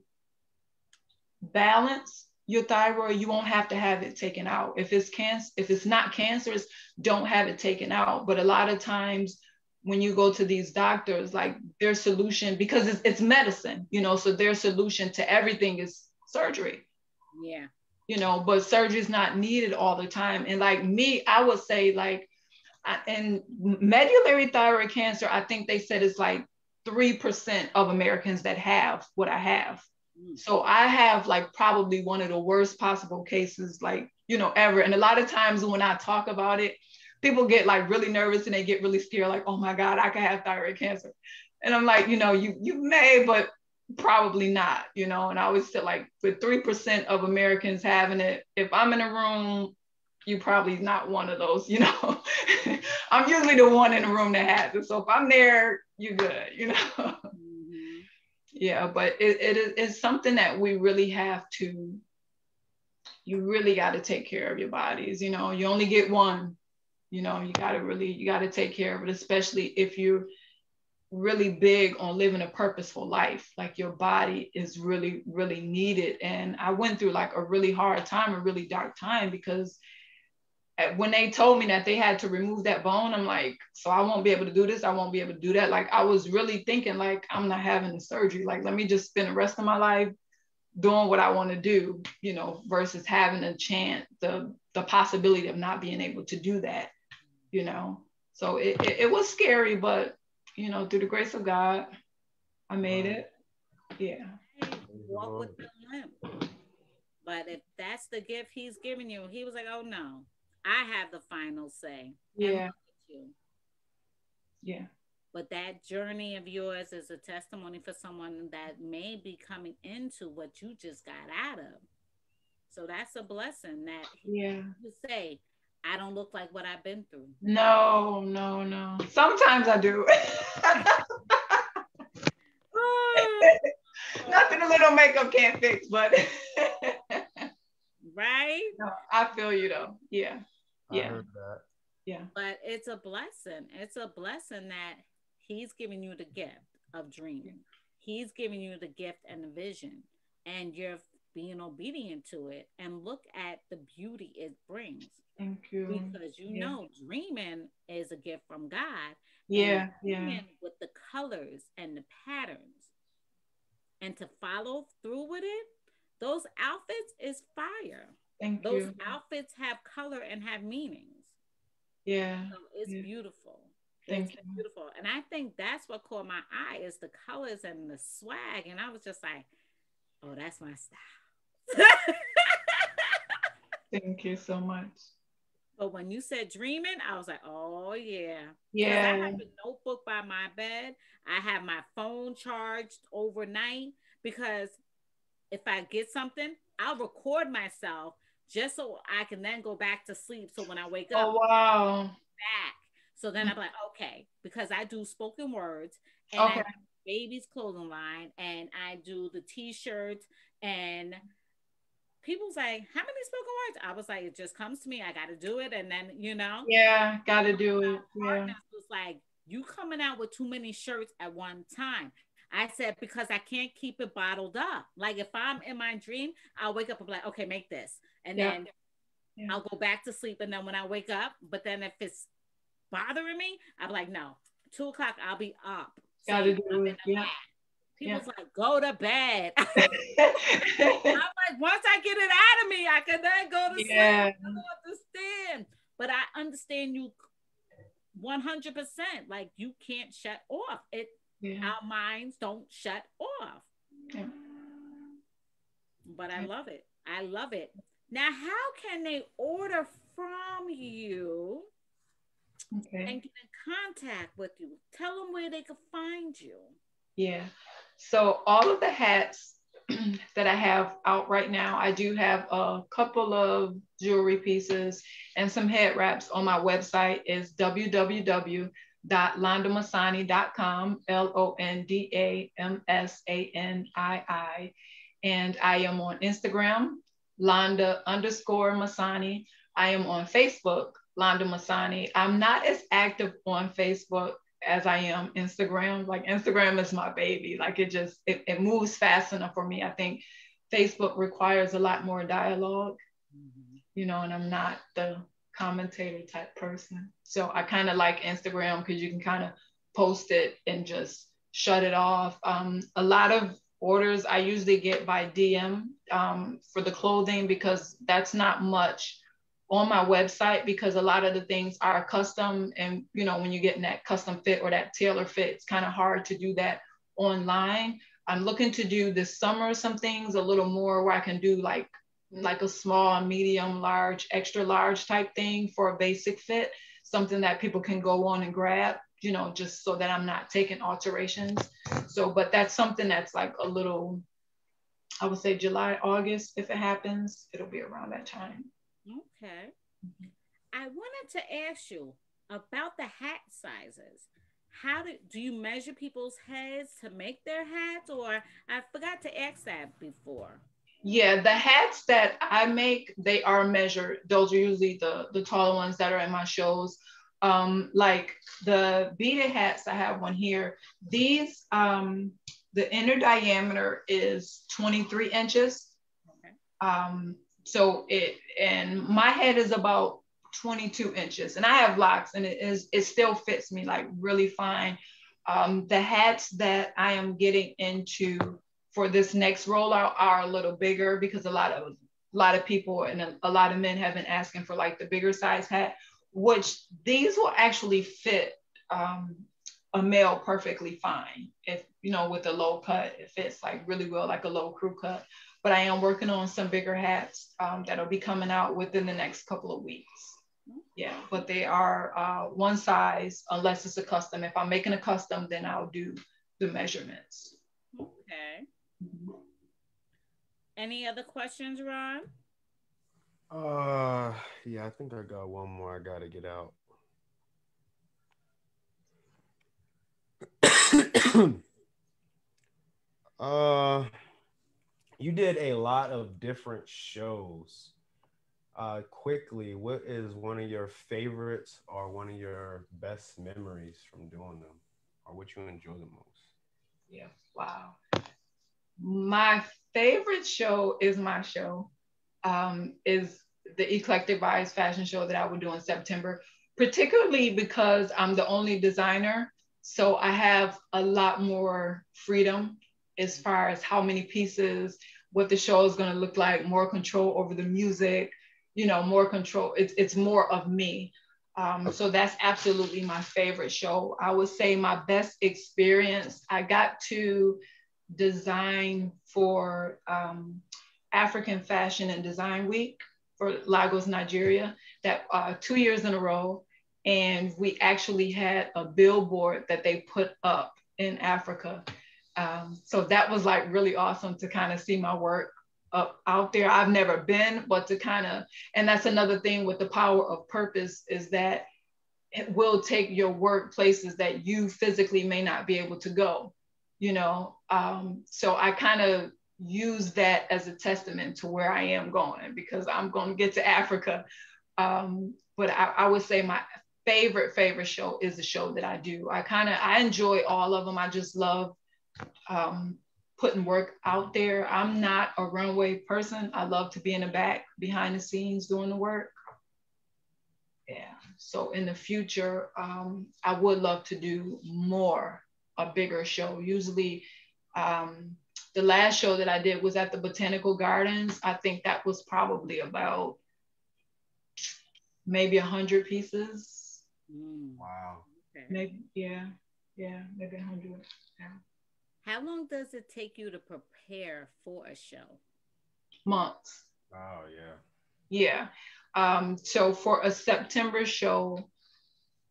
balance your thyroid, you won't have to have it taken out. If it's not cancerous, don't have it taken out. But a lot of times when you go to these doctors, like their solution, because it's medicine, so their solution to everything is surgery. Yeah. But surgery is not needed all the time. And like me, I would say like, and medullary thyroid cancer, I think they said it's like 3% of Americans that have what I have. So I have like probably one of the worst possible cases, like ever. And a lot of times when I talk about it, people get like really nervous and they get really scared, like, oh my God, I could have thyroid cancer. And I'm like, you may, but probably not, and I always feel like with 3% of Americans having it, if I'm in a room, you probably not one of those, I'm usually the one in the room that has it. So if I'm there, you're good, Mm-hmm. Yeah, but it's something that we really have to, you really got to take care of your bodies. You only get one, you got to take care of it, especially if you're really big on living a purposeful life. Like your body is really, really needed. And I went through like a really hard time, a really dark time, because when they told me that they had to remove that bone, I'm like, so I won't be able to do this. I won't be able to do that. Like, I was really thinking like, I'm not having the surgery. Like, let me just spend the rest of my life doing what I want to do, versus having a chance, the possibility of not being able to do that, So it was scary, but, through the grace of God, I made it. Yeah. Walk with the limp. But if that's the gift he's giving you, he was like, oh no, I have the final say. Yeah. Yeah. But that journey of yours is a testimony for someone that may be coming into what you just got out of. So that's a blessing that you say, I don't look like what I've been through. No. Sometimes I do. Nothing a little makeup can't fix, but right? No, I feel you though. Yeah. I heard that. Yeah. But it's a blessing. It's a blessing that he's giving you the gift of dreaming. He's giving you the gift and the vision, and you're being obedient to it. And look at the beauty it brings. Thank you. Because dreaming is a gift from God. Yeah. Dreaming with the colors and the patterns, and to follow through with it. Those outfits is fire. Thank Those you. outfits have color and have meanings. Yeah. So it's beautiful. Thank you. Beautiful. And I think that's what caught my eye is the colors and the swag. And I was just like, oh, that's my style. Thank you so much. But when you said dreaming, I was like, oh yeah. Yeah. I have a notebook by my bed. I have my phone charged overnight, because if I get something, I'll record myself just so I can then go back to sleep. So when I wake up, oh wow, back. So then I'm like, okay, because I do spoken words, and okay. I do baby's clothing line, and I do the t-shirts, and people's like, how many spoken words? I was like, it just comes to me. I got to do it. And then, Yeah, got to do it. Yeah. Was like, you coming out with too many shirts at one time. I said, because I can't keep it bottled up. Like if I'm in my dream, I'll wake up and be like, okay, make this. And then I'll go back to sleep. And then when I wake up, but then if it's bothering me, I'm like, no, 2:00, I'll be up. Gotta do it. Yeah. People's like, go to bed. I'm like, once I get it out of me, I can then go to sleep. I don't understand. But I understand you 100%. Like you can't shut off. Our minds don't shut off. Yeah. But I love it. I love it. Now, how can they order from you and get in contact with you? Tell them where they can find you. Yeah. So all of the hats that I have out right now, I do have a couple of jewelry pieces and some head wraps on my website. Is www.londamsanii.com, LONDAMSANII. And I am on Instagram, Londa_Msanii. I am on Facebook, Londa Msanii. I'm not as active on Facebook as I am Instagram. Like Instagram is my baby. Like it moves fast enough for me. I think Facebook requires a lot more dialogue, and I'm not the commentator type person. So I kind of like Instagram because you can kind of post it and just shut it off. A lot of orders I usually get by DM for the clothing, because that's not much on my website, because a lot of the things are custom, and when you're getting that custom fit or that tailor fit, it's kind of hard to do that online. I'm looking to do this summer some things a little more where I can do like like a small, medium, large, extra large type thing for a basic fit, something that people can go on and grab, you know, just so that I'm not taking alterations. So, but that's something that's like a little, I would say July, August, if it happens, it'll be around that time. Okay. I wanted to ask you about the hat sizes. How do you measure people's heads to make their hats, or I forgot to ask that before? Yeah, the hats that I make, they are measured. Those are usually the taller ones that are in my shows. Like the beaded hats, I have one here. These, the inner diameter is 23 inches. Okay. So and my head is about 22 inches, and I have locks, and it still fits me like really fine. The hats that I am getting into for this next rollout are a little bigger because a lot of people and a lot of men have been asking for like the bigger size hat, which these will actually fit a male perfectly fine. If you know, with a low cut, it fits like really well, like a low crew cut. But I am working on some bigger hats that'll be coming out within the next couple of weeks. Yeah, but they are one size unless it's a custom. If I'm making a custom, then I'll do the measurements. Okay. Any other questions, Ron? Yeah, I think I got one more I gotta get out. uh, you did a lot of different shows. Quickly, what is one of your favorites or one of your best memories from doing them, or what you enjoy the most? Yeah, wow. My favorite show is my show. Is the Eclectic Vibes fashion show that I would do in September, particularly because I'm the only designer. So I have a lot more freedom as far as how many pieces, what the show is going to look like, more control over the music, you know, more control. It's more of me. So that's absolutely my favorite show. I would say my best experience, I got to design for African Fashion and Design Week for Lagos, Nigeria, that 2 years in a row. And we actually had a billboard that they put up in Africa. So that was like really awesome to kind of see my work up out there. I've never been, but to kind of, and that's another thing with the power of purpose is that it will take your work places that you physically may not be able to go, you know. So I kind of use that as a testament to where I am going because I'm going to get to Africa. But I would say my favorite show is the show that I do. I enjoy all of them. I just love putting work out there. I'm not a runway person. I love to be in the back behind the scenes doing the work. Yeah. So in the future, I would love to do more, a bigger show. Usually, the last show that I did was at the Botanical Gardens. I think that was probably about maybe 100 pieces. Wow. Okay. Maybe, yeah, maybe 100. Yeah. How long does it take you to prepare for a show? Months. Oh yeah. Yeah. So for a September show,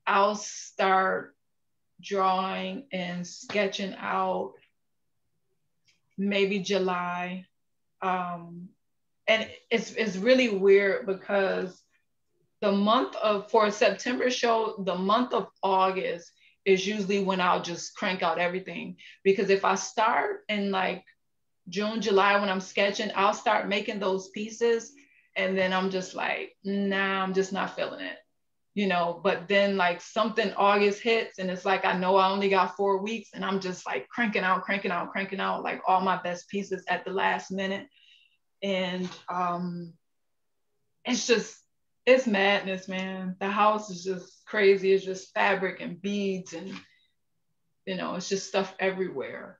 I'll start drawing and sketching out maybe July. And it's really weird because for a September show, the month of August is usually when I'll just crank out everything. Because if I start in like June, July when I'm sketching, I'll start making those pieces. And then I'm just like, nah, I'm just not feeling it, you know. But then like something August hits and it's like I know I only got 4 weeks and I'm just like cranking out like all my best pieces at the last minute. And it's just it's madness, man. The house is just crazy. It's just fabric and beads and you know, it's just stuff everywhere.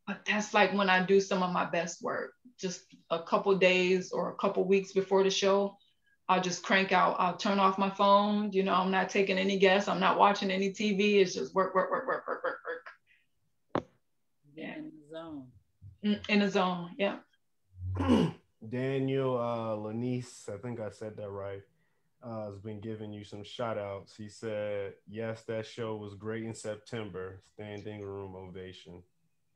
But that's like when I do some of my best work. Just a couple days or a couple weeks before the show, I'll just crank out. I'll turn off my phone. You know, I'm not taking any guests. I'm not watching any TV. It's just work, work, work, work, work, work, work. Being Yeah. in the zone. In the zone. Yeah. Daniel Lanice, I think I said that right, has been giving you some shout outs. He said, yes, that show was great in September. Standing room ovation.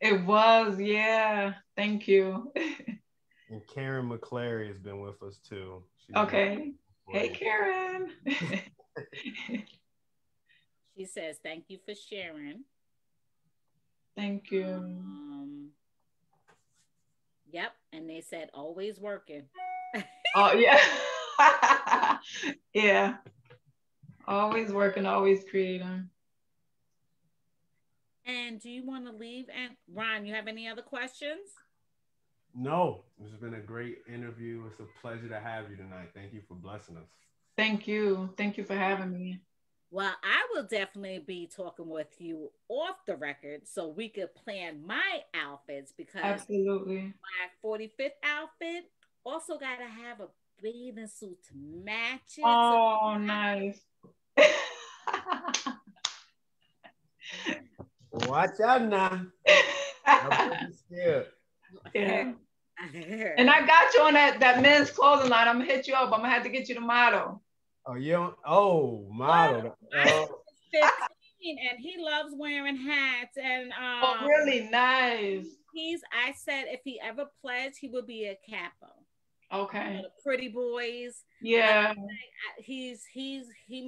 It was, yeah. Thank you. And Karen McClary has been with us too. Okay. Hey, Karen. She says, thank you for sharing. Thank you. Yep. And they said, always working. Oh, yeah. Yeah. Always working, always creating. And do you want to leave? And Ron, you have any other questions? No, this has been a great interview. It's a pleasure to have you tonight. Thank you for blessing us. Thank you. Thank you for having me. Well, I will definitely be talking with you off the record so we could plan my outfits, because absolutely my 45th outfit also got to have a bathing suit to match it. Oh, so nice. Watch out now. I'm scared. Yeah. And I got you on that men's clothing line. I'm gonna hit you up. I'm gonna have to get you the model. Oh, you don't? Oh, model. Oh. 15 and he loves wearing hats and oh, really nice. I said if he ever pledged, he would be a capo. Okay. You know, the pretty boys. Yeah. He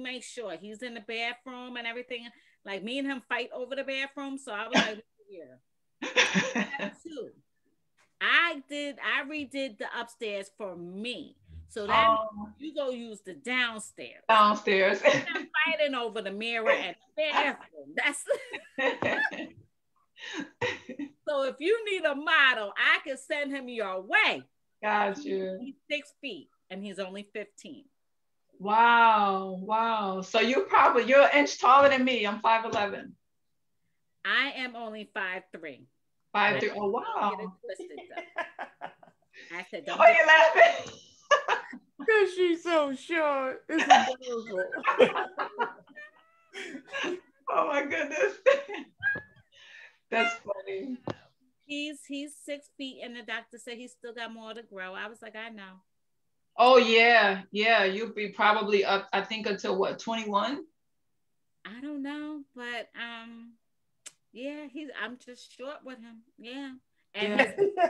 makes sure he's in the bathroom and everything. Like me and him fight over the bathroom, so I was like, yeah. Too. I redid the upstairs for me. So that you go use the downstairs. Downstairs. I'm fighting over the mirror and the bathroom. That's so if you need a model, I can send him your way. Got you. He's 6 feet and he's only 15. Wow. Wow. So you're an inch taller than me. I'm 5'11". I am only 5'3". 5'3". Oh wow. Get it twisted, I said, don't. Oh, you're laughing. Because she's so short. It's adorable. Oh my goodness. That's funny. He's 6 feet and the doctor said he's still got more to grow. I was like, I know. Oh yeah. Yeah. You'll be probably up, I think, until what, 21? I don't know, but yeah, I'm just short with him. Yeah. And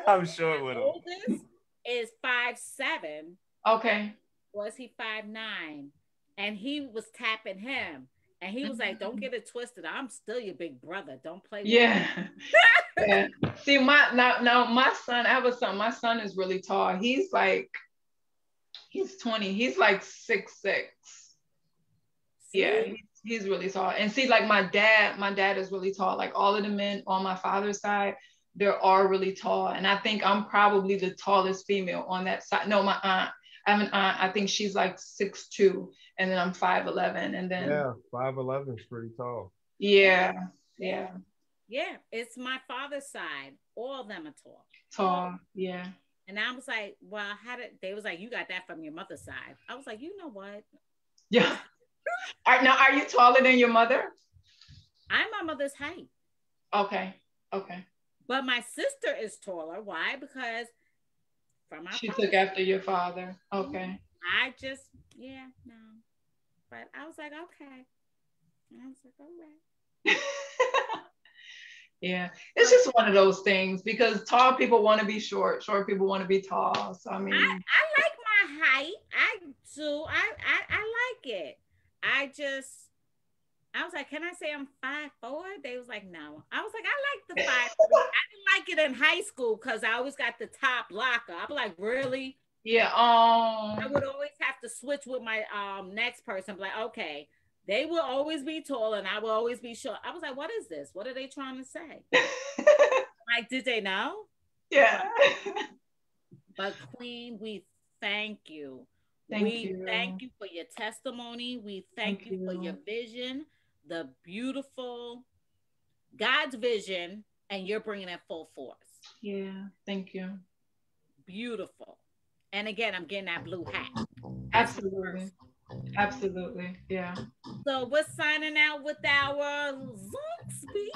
I'm short with him. Oldest is 5'7". Okay. Was he 5'9"? And he was tapping him. And he was like, don't get it twisted. I'm still your big brother. Don't play with me. Yeah. See, my son, I have a son. My son is really tall. He's 20. He's like 6'6". Yeah, he's really tall. And see, like my dad is really tall. Like all of the men on my father's side, they're all really tall. And I think I'm probably the tallest female on that side. No, my aunt. I have an aunt. I think she's like 6'2", and then I'm 5'11", and then 5'11" is pretty tall. Yeah. Yeah, it's my father's side. All of them are tall. Tall, yeah. And I was like, well, they was like, you got that from your mother's side. I was like, you know what? Yeah. Now, are you taller than your mother? I'm my mother's height. Okay. But my sister is taller. Why? Because she took after your father. Okay. I just, no. But I was like, okay. And I was like, all right. Yeah, it's just one of those things because tall people want to be short people want to be tall. So I mean, I like my height. I do. I like it. I was like, can I say I'm 5'4"? They was like, no. I was like, I like the 5'3". I didn't like it in high school because I always got the top locker. I'm like, really? Yeah. I would always have to switch with my next person. I'm like, okay. They will always be tall and I will always be short. I was like, what is this? What are they trying to say? Like, did they know? Yeah. But Queen, we thank you. Thank you. Thank you for your testimony. We thank you for your vision, the beautiful God's vision, and you're bringing it full force. Yeah, thank you. Beautiful. And again, I'm getting that blue hat. Absolutely. Absolutely. Yeah. So we're signing out with our Zoom speak.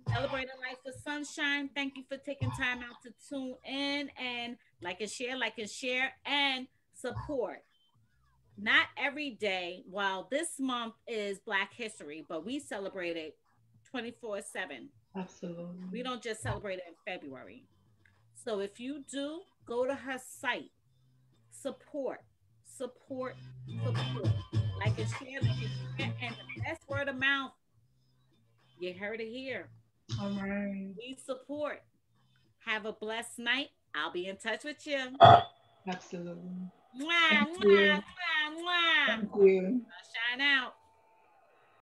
Celebrating life with Sunshine, thank you for taking time out to tune in and like and share, and support. Not every day. Well, this month is Black History, but we celebrate it 24/7. Absolutely. We don't just celebrate it in February. So if you do, go to her site, support, support, support. Like and share, and the best word of mouth, you heard it here. All right. We support. Have a blessed night. I'll be in touch with you. Absolutely. Mwah, Thank mwah, you. mwah, mwah. Thank you. Shine out.